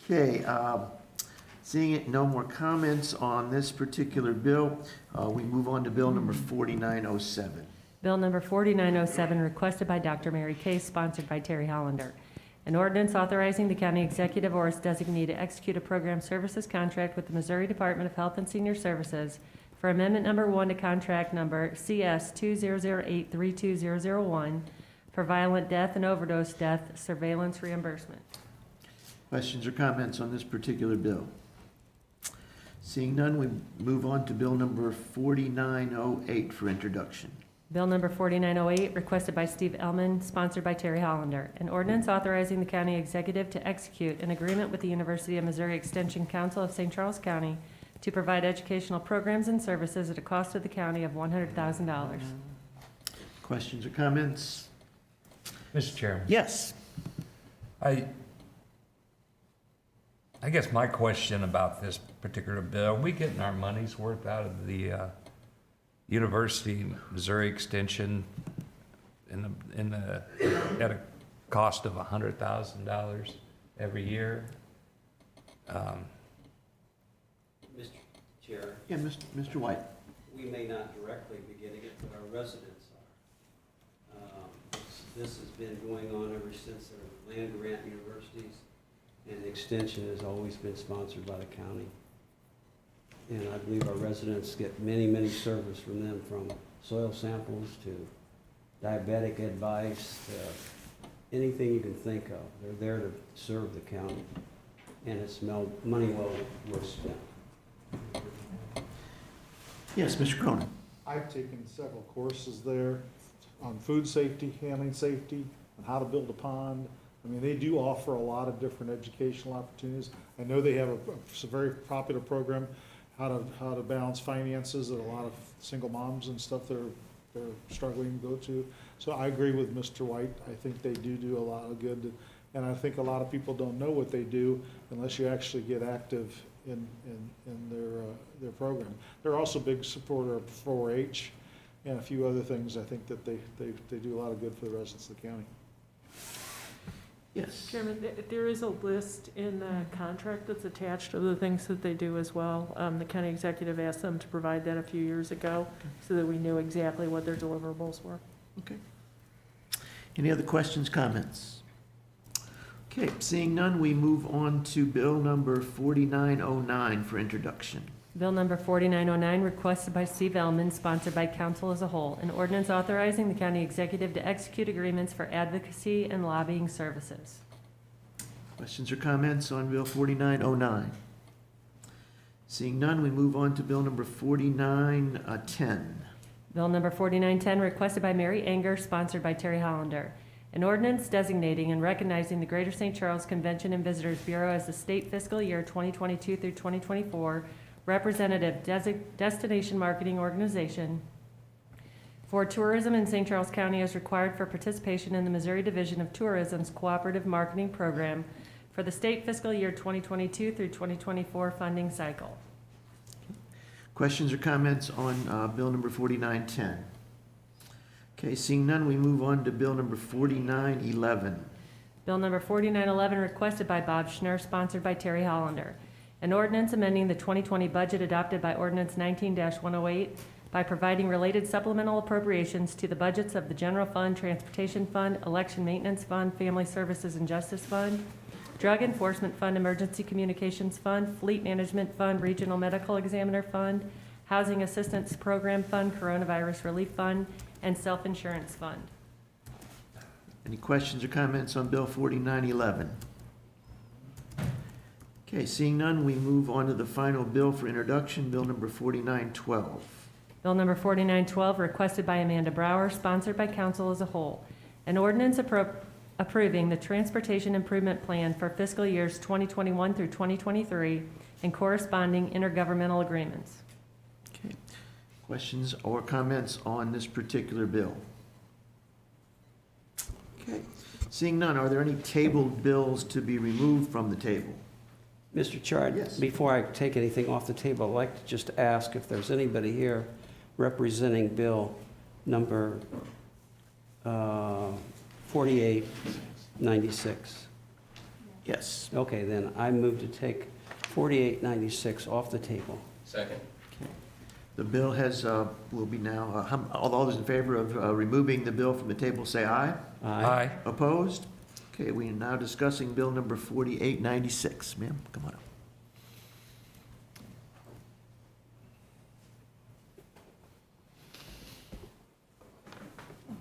Okay, seeing it, no more comments on this particular bill, we move on to bill number 4907. Bill number 4907, requested by Dr. Mary Case, sponsored by Terry Hollander. An ordinance authorizing the county executive or its designee to execute a program services contract with the Missouri Department of Health and Senior Services for amendment number 1 to contract number CS 2008-32001 for violent death and overdose death surveillance reimbursement. Questions or comments on this particular bill? Seeing none, we move on to bill number 4908 for introduction. Bill number 4908, requested by Steve Ellman, sponsored by Terry Hollander. An ordinance authorizing the county executive to execute an agreement with the University of Missouri Extension Council of St. Charles County to provide educational programs and services at a cost of the county of $100,000. Questions or comments? Mr. Chairman? Yes. I guess my question about this particular bill, are we getting our money's worth out of the University Missouri Extension at a cost of $100,000 every year? Mr. Chair, Yeah, Mr. White. we may not directly be getting it, but our residents are. This has been going on ever since there were land-grant universities, and Extension has always been sponsored by the county. And I believe our residents get many, many service from them, from soil samples to diabetic advice to anything you can think of. They're there to serve the county, and it's money well worth spent. Yes, Mr. Cronin. I've taken several courses there on food safety, handling safety, on how to build a pond. I mean, they do offer a lot of different educational opportunities. I know they have a very popular program, how to balance finances, that a lot of single moms and stuff they're struggling to go to. So I agree with Mr. White. I think they do a lot of good, and I think a lot of people don't know what they do unless you actually get active in their program. They're also a big supporter of 4-H and a few other things. I think that they do a lot of good for the residents of the county. Yes. Chairman, there is a list in the contract that's attached of the things that they do as well. The county executive asked them to provide that a few years ago so that we knew exactly what their deliverables were. Okay. Any other questions, comments? Okay, seeing none, we move on to bill number 4909 for introduction. Bill number 4909, requested by Steve Ellman, sponsored by council as a whole. An ordinance authorizing the county executive to execute agreements for advocacy and lobbying services. Questions or comments on bill 4909? Seeing none, we move on to bill number 4910. Bill number 4910, requested by Mary Anger, sponsored by Terry Hollander. An ordinance designating and recognizing the Greater St. Charles Convention and Visitors Bureau as the state fiscal year 2022 through 2024 representative destination marketing organization for tourism in St. Charles County as required for participation in the Missouri Division of Tourism's cooperative marketing program for the state fiscal year 2022 through 2024 funding cycle. Questions or comments on Bill number 4910? Okay, seeing none, we move on to Bill number 4911. Bill number 4911, requested by Bob Schnur, sponsored by Terry Hollander. An ordinance amending the 2020 budget adopted by Ordinance 19-108 by providing related supplemental appropriations to the budgets of the General Fund, Transportation Fund, Election Maintenance Fund, Family Services and Justice Fund, Drug Enforcement Fund, Emergency Communications Fund, Fleet Management Fund, Regional Medical Examiner Fund, Housing Assistance Program Fund, Coronavirus Relief Fund, and Self-Insurance Fund. Any questions or comments on Bill 4911? Okay, seeing none, we move on to the final bill for introduction, Bill number 4912. Bill number 4912, requested by Amanda Brower, sponsored by council as a whole. An ordinance approving the Transportation Improvement Plan for fiscal years 2021 through 2023 and corresponding intergovernmental agreements. Okay, questions or comments on this particular bill? Okay, seeing none, are there any tabled bills to be removed from the table? Mr. Chair, Yes. before I take anything off the table, I'd like to just ask if there's anybody here representing Bill number 4896. Yes. Okay, then I move to take 4896 off the table. Second. The bill has, will be now, all those in favor of removing the bill from the table, say aye. Aye. Opposed? Okay, we are now discussing Bill number 4896. Ma'am, come on up.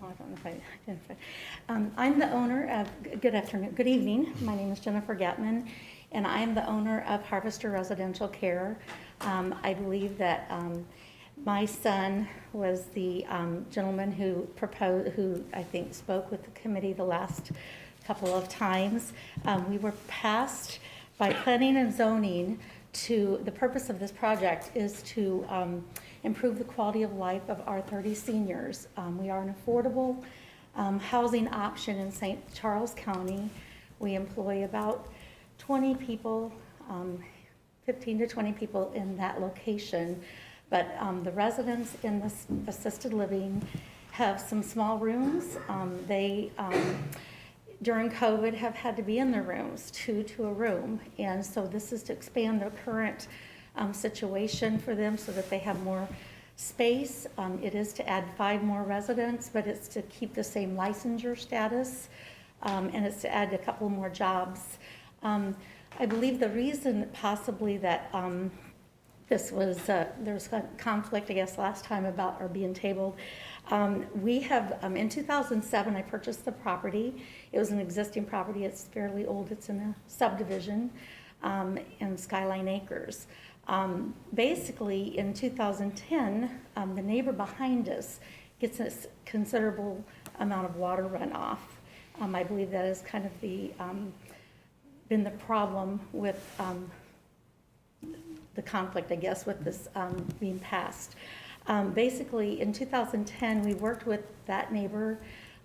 Oh, I don't know if I identified. I'm the owner of, good afternoon, good evening. My name is Jennifer Gatman, and I am the owner of Harvester Residential Care. I believe that my son was the gentleman who proposed, who I think spoke with the committee the last couple of times. We were passed by planning and zoning to, the purpose of this project is to improve the quality of life of our 30 seniors. We are an affordable housing option in St. Charles County. We employ about 20 people, 15 to 20 people in that location. But the residents in this assisted living have some small rooms. They, during COVID, have had to be in their rooms, 2 to a room. And so this is to expand their current situation for them so that they have more space. It is to add 5 more residents, but it's to keep the same licensure status, and it's to add a couple more jobs. I believe the reason possibly that this was, there was a conflict, I guess, last time about our being tabled. We have, in 2007, I purchased the property. It was an existing property. It's fairly old. It's in a subdivision in Skyline Acres. Basically, in 2010, the neighbor behind us gets a considerable amount of water runoff. I believe that is kind of the been the problem with the conflict, I guess, with this being passed. Basically, in 2010, we worked with that neighbor.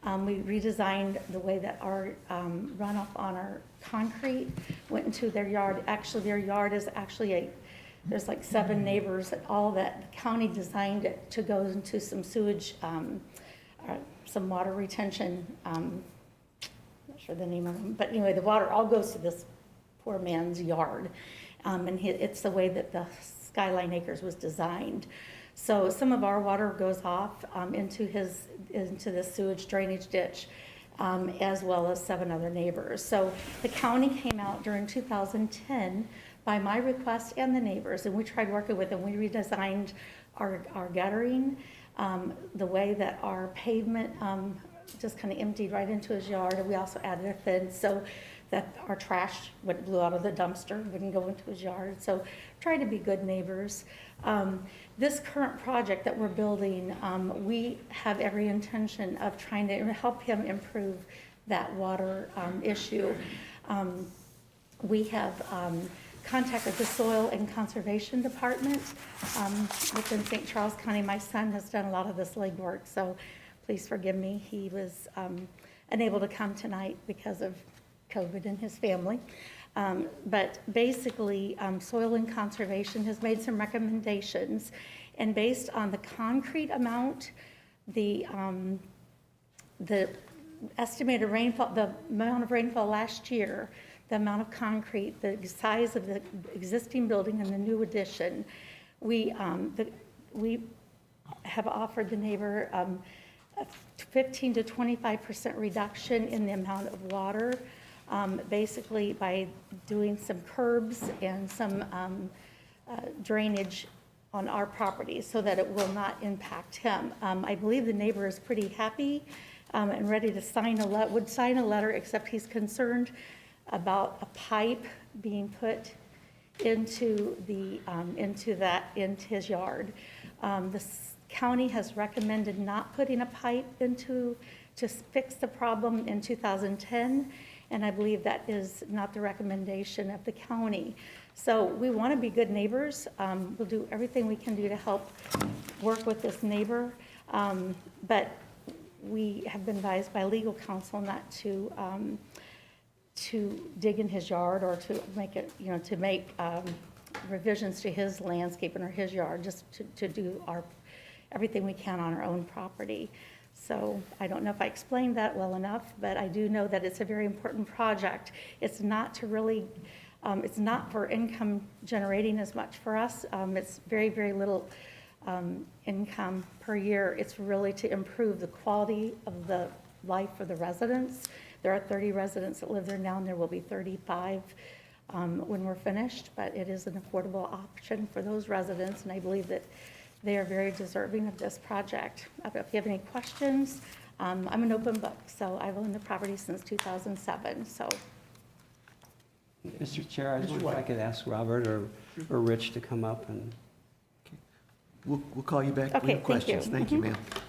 We redesigned the way that our runoff on our concrete went into their yard. Actually, their yard is actually there's like 7 neighbors, all that the county designed it to go into some sewage, some water retention, I'm not sure the name of them, but anyway, the water all goes to this poor man's yard. And it's the way that the Skyline Acres was designed. So some of our water goes off into the sewage drainage ditch, as well as 7 other neighbors. So the county came out during 2010 by my request and the neighbors, and we tried working with them. We redesigned our guttering, the way that our pavement just kind of emptied right into his yard, and we also added a fence so that our trash blew out of the dumpster, wouldn't go into his yard. So try to be good neighbors. This current project that we're building, we have every intention of trying to help him improve that water issue. We have contacted the Soil and Conservation Department within St. Charles County. My son has done a lot of this legwork, so please forgive me. He was unable to come tonight because of COVID and his family. But basically, Soil and Conservation has made some recommendations, and based on the concrete amount, the estimated rainfall, the amount of rainfall last year, the amount of concrete, the size of the existing building and the new addition, we have offered the neighbor a 15 to 25% reduction in the amount of water, basically by doing some curbs and some drainage on our property so that it will not impact him. I believe the neighbor is pretty happy and ready to would sign a letter, except he's concerned about a pipe being put into his yard. The county has recommended not putting a pipe to fix the problem in 2010, and I believe that is not the recommendation of the county. So we want to be good neighbors. We'll do everything we can do to help work with this neighbor, but we have been advised by legal counsel not to dig in his yard or to make it, to make revisions to his landscaping or his yard, just to do everything we can on our own property. So I don't know if I explained that well enough, but I do know that it's a very important project. It's not to really, it's not for income generating as much for us. It's very, very little income per year. It's really to improve the quality of the life for the residents. There are 30 residents that live there now, and there will be 35 when we're finished, but it is an affordable option for those residents, and I believe that they are very deserving of this project. If you have any questions, I'm an open book, so I've owned the property since 2007, so. Mr. Chair, I was wondering if I could ask Robert or Rich to come up and. We'll call you back Okay, with questions. thank you. Thank you, ma'am.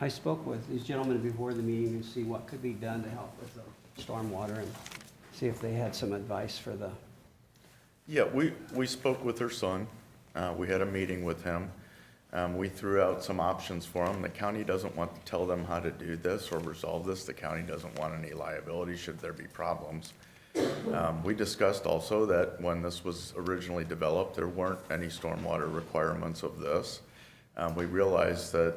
I spoke with these gentlemen before the meeting to see what could be done to help with the stormwater and see if they had some advice for the. Yeah, we spoke with her son. We had a meeting with him. We threw out some options for him. The county doesn't want to tell them how to do this or resolve this. The county doesn't want any liability should there be problems. We discussed also that when this was originally developed, there weren't any stormwater requirements of this. We realized that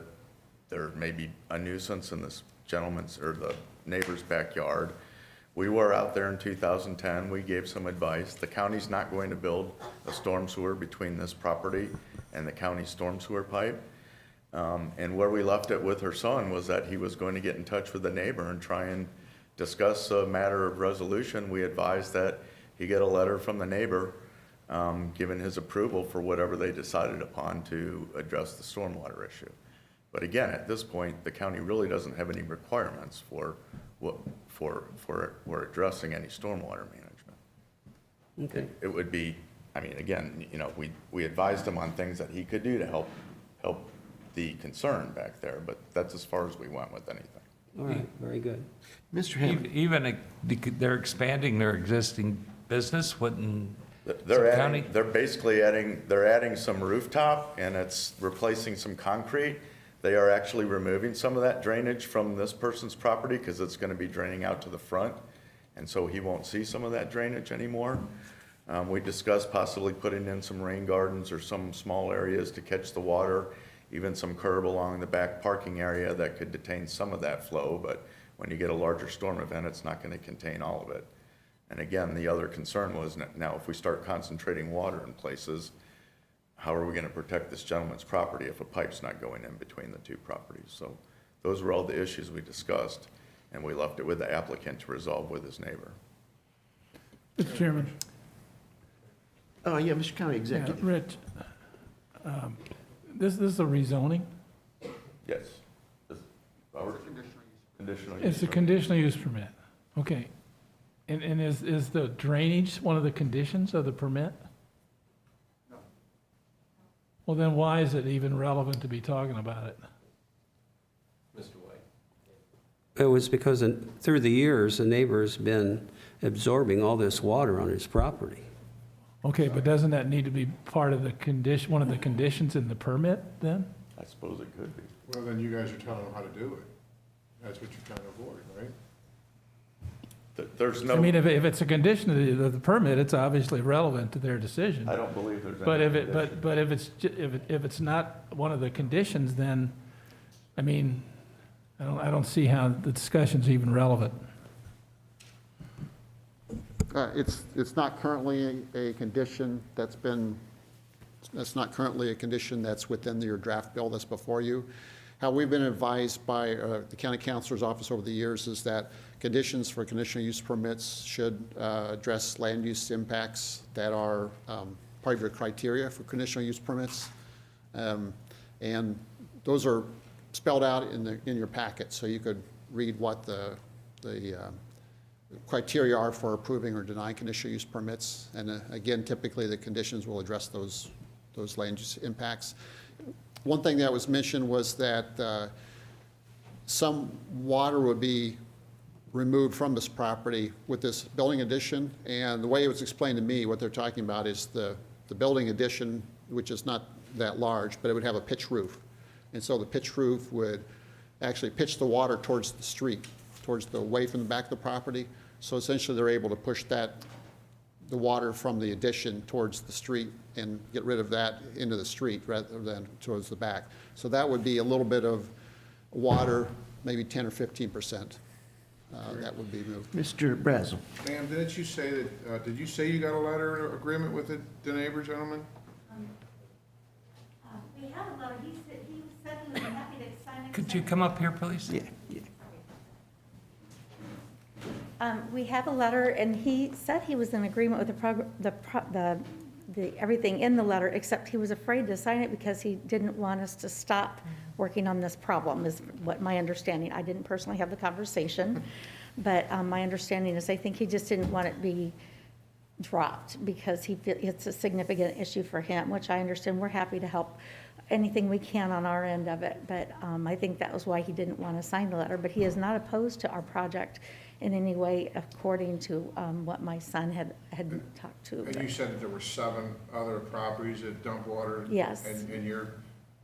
there may be a nuisance in this gentleman's or the neighbor's backyard. We were out there in 2010. We gave some advice. The county's not going to build a storm sewer between this property and the county storm sewer pipe. And where we left it with her son was that he was going to get in touch with the neighbor and try and discuss a matter of resolution. We advised that he get a letter from the neighbor giving his approval for whatever they decided upon to address the stormwater issue. But again, at this point, the county really doesn't have any requirements for addressing any stormwater management. Okay. It would be, I mean, again, we advised him on things that he could do to help the concern back there, but that's as far as we went with anything. All right, very good. Mr. Hammond. Even they're expanding their existing business, wouldn't They're county? adding, they're basically adding some rooftop and it's replacing some concrete. They are actually removing some of that drainage from this person's property because it's going to be draining out to the front. And so he won't see some of that drainage anymore. We discussed possibly putting in some rain gardens or some small areas to catch the water, even some curb along the back parking area that could detain some of that flow. But when you get a larger storm event, it's not going to contain all of it. And again, the other concern was now if we start concentrating water in places, how are we going to protect this gentleman's property if a pipe's not going in between the two properties? So those were all the issues we discussed, and we left it with the applicant to resolve with his neighbor. Mr. Chairman. Yeah, Mr. County Executive. Rich, this is a rezoning? Yes. Conditional use. It's a conditional use permit. Okay. And is the drainage one of the conditions of the permit? No. Well, then why is it even relevant to be talking about it? Mr. White. It was because through the years, the neighbor's been absorbing all this water on his property. Okay, but doesn't that need to be part of the condition, one of the conditions in the permit then? I suppose it could be. Well, then you guys are telling them how to do it. That's what you're trying to avoid, right? There's I mean, if it's a condition of the permit, it's obviously relevant to their decision. I don't believe there's any. But if condition. if it's not one of the conditions, then, I mean, I don't see how the discussion's even relevant. It's not currently a condition that's not currently a condition that's within your draft bill that's before you. How we've been advised by the county councilor's office over the years is that conditions for conditional use permits should address land use impacts that are part of your criteria for conditional use permits. And those are spelled out in your packet, so you could read what the criteria are for approving or denying conditional use permits. And again, typically the conditions will address those land use impacts. One thing that was mentioned was that some water would be removed from this property with this building addition. And the way it was explained to me, what they're talking about is the building addition, which is not that large, but it would have a pitch roof. And so the pitch roof would actually pitch the water towards the street, away from the back of the property. So essentially they're able to push the water from the addition towards the street and get rid of that into the street rather than towards the back. So that would be a little bit of water, maybe 10 or 15%. That would be moved. Mr. Brazel. Ma'am, didn't you say that, did you say you got a letter of agreement with the neighbor gentleman? We have a letter, he said he was happy to sign it. Could you come up here, please? Yeah. We have a letter, and he said he was in agreement with everything in the letter, except he was afraid to sign it because he didn't want us to stop working on this problem, is what my understanding. I didn't personally have the conversation, but my understanding is I think he just didn't want it to be dropped because it's a significant issue for him, which I understand. We're happy to help anything we can on our end of it, but I think that was why he didn't want to sign the letter. But he is not opposed to our project in any way, according to what my son had talked to. And you said that there were 7 other properties that dump water? Yes. And you're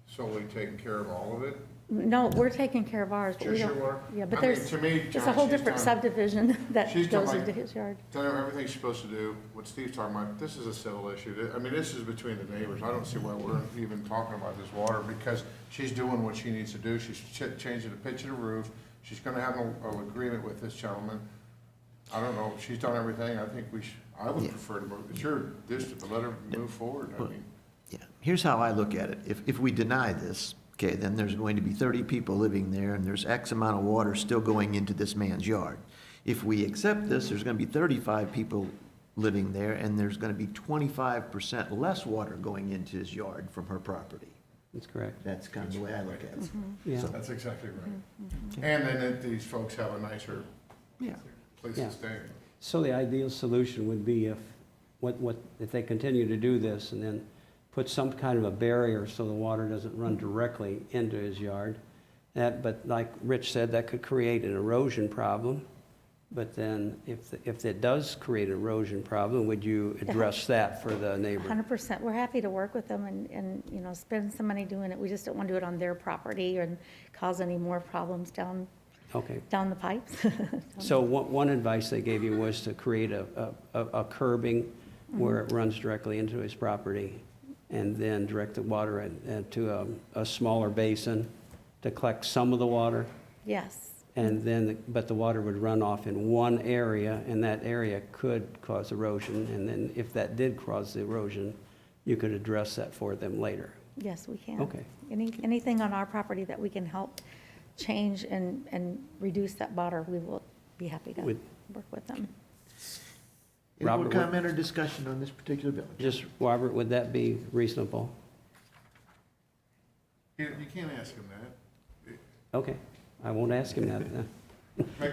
solely taking care of all of it? No, we're taking care of ours. But we Just don't. your water? Yeah, but I mean, there's, to me, it's a John, whole she's different done- subdivision that she's done goes like- into his yard. Tell her everything she's supposed to do, what Steve's talking about, this is a civil issue. I mean, this is between the neighbors. I don't see why we're even talking about this water, because she's doing what she needs to do. She's changing the pitch of the roof. She's gonna have an agreement with this gentleman. I don't know, she's done everything. I think I would prefer to move, it's your district, but let her move forward. I mean, Yeah, here's how I look at it. If we deny this, okay, then there's going to be 30 people living there, and there's X amount of water still going into this man's yard. If we accept this, there's going to be 35 people living there, and there's going to be 25% less water going into his yard from her property. That's correct. That's kind of the way I look at it. Yeah. that's exactly right. And then these folks have a nicer Yeah. place Yeah. to stay. So the ideal solution would be if they continue to do this and then put some kind of a barrier so the water doesn't run directly into his yard. But like Rich said, that could create an erosion problem. But then if it does create an erosion problem, would you address that for the neighbor? 100%. We're happy to work with them and spend some money doing it. We just don't want to do it on their property and cause any more problems down Okay. the pipes. So one advice they gave you was to create a curbing where it runs directly into his property, and then direct the water to a smaller basin to collect some of the water. Yes. And then, but the water would run off in one area, and that area could cause erosion. And then if that did cause the erosion, you could address that for them later. Yes, we can. Okay. Anything on our property that we can help change and reduce that water, we will be happy to work with them. Any more Robert, comment or discussion on this particular bill? Just, Robert, would that be reasonable? You can't ask him that. Okay, I won't ask him that then.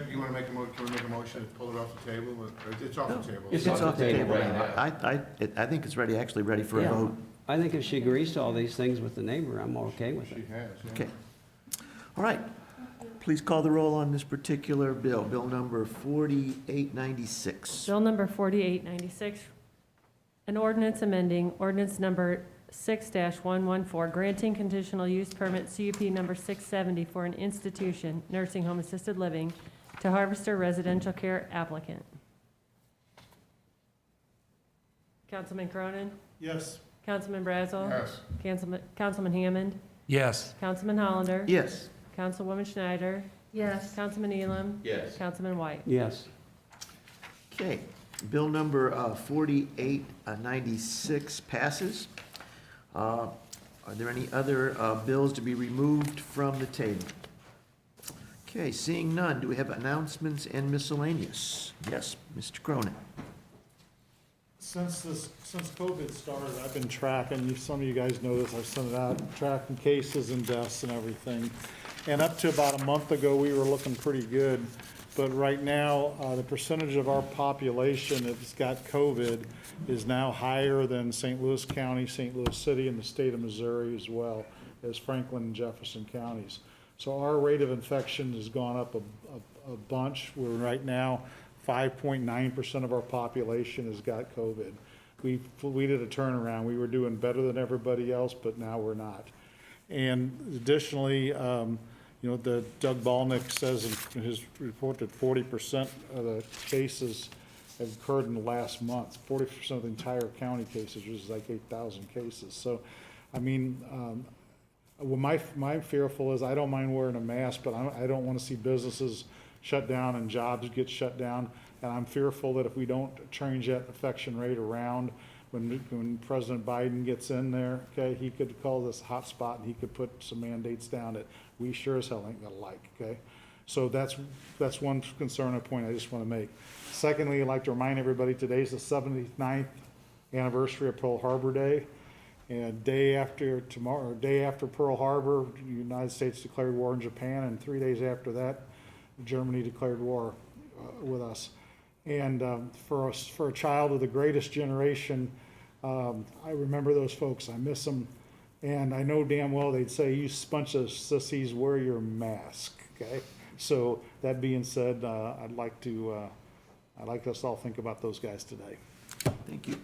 You want to make can we make a motion to pull it off the table? It's off the table. It's off the table. I think it's actually ready for a Yeah. vote. I think if she agrees to all these things with the neighbor, I'm okay with She it. has, yeah. Okay. All right. Please call the roll on this particular bill, bill number 4896. Bill number 4896, an ordinance amending ordinance number 6-114, granting conditional use permit CUP number 670 for an institution, nursing home assisted living, to Harvester Residential Care applicant. Councilman Cronin? Yes. Councilman Brazel? Yes. Councilman Hammond? Yes. Councilman Hollander? Yes. Councilwoman Schneider? Yes. Councilman Elam? Yes. Councilman White? Yes. Okay, bill number 4896 passes. Are there any other bills to be removed from the table? Okay, seeing none, do we have announcements and miscellaneous? Yes, Mr. Cronin. Since COVID started, I've been tracking, some of you guys know this, I've sent it out, tracking cases and deaths and everything. And up to about a month ago, we were looking pretty good. But right now, the percentage of our population that's got COVID is now higher than St. Louis County, St. Louis City, and the state of Missouri, as well as Franklin and Jefferson counties. So our rate of infection has gone up a bunch. We're right now, 5.9% of our population has got COVID. We did a turnaround. We were doing better than everybody else, but now we're not. And additionally, the Doug Balnick says in his report that 40% of the cases have occurred in the last month. 40% of the entire county cases, which is like 8,000 cases. So, I mean, well, my fearful is I don't mind wearing a mask, but I don't want to see businesses shut down and jobs get shut down. And I'm fearful that if we don't change that infection rate around, when President Biden gets in there, okay, he could call this a hot spot and he could put some mandates down that we sure as hell ain't gonna like, okay? So that's one concern or point I just want to make. Secondly, I'd like to remind everybody today's the 79th anniversary of Pearl Harbor Day. And day after Pearl Harbor, the United States declared war on Japan, and 3 days after that, Germany declared war with us. And for a child of the greatest generation, I remember those folks. I miss them. And I know damn well they'd say, you bunch of sissies, wear your mask, okay? So that being said, I'd like us all think about those guys today. Thank you.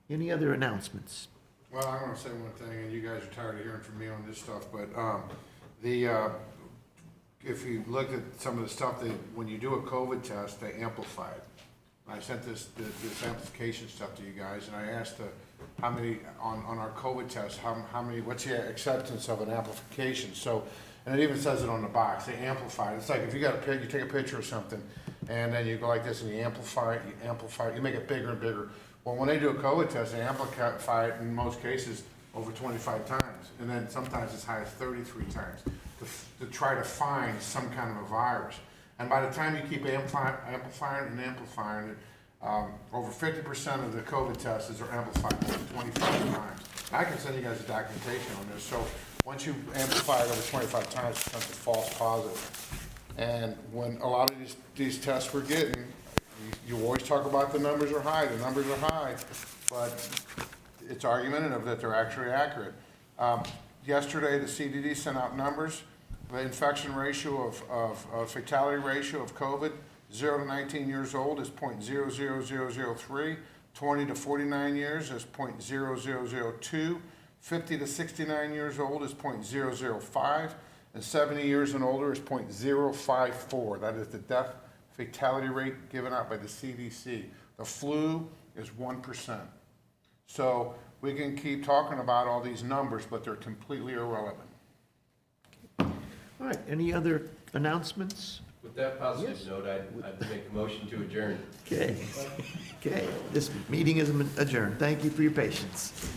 Any other announcements? Well, I want to say one thing, and you guys are tired of hearing from me on this stuff, but if you look at some of the stuff, when you do a COVID test, they amplify it. I sent this amplification stuff to you guys, and I asked how many on our COVID test, how many, what's the acceptance of an amplification? So, and it even says it on the box. They amplify it. It's like if you got you take a picture of something, and then you go like this, and you amplify it, you make it bigger and bigger. Well, when they do a COVID test, they amplify it in most cases over 25 times, and then sometimes as high as 33 times to try to find some kind of a virus. And by the time you keep amplifying it, over 50% of the COVID tests are amplified more than 25 times. I can send you guys a documentation on this. So once you amplify it over 25 times, it becomes a false positive. And when a lot of these tests we're getting, you always talk about the numbers are high, but it's argumentative that they're actually accurate. Yesterday, the CDD sent out numbers. The infection ratio of fatality ratio of COVID, 0 to 19 years old is 0.00003, 20 to 49 years is 0.0002, 50 to 69 years old is 0.005, and 70 years and older is 0.054. That is the death fatality rate given out by the CDC. The flu is 1%. So we can keep talking about all these numbers, but they're completely irrelevant. All right, any other announcements? With that positive note, I'd make a motion to adjourn. Okay, this meeting is adjourned. Thank you for your patience.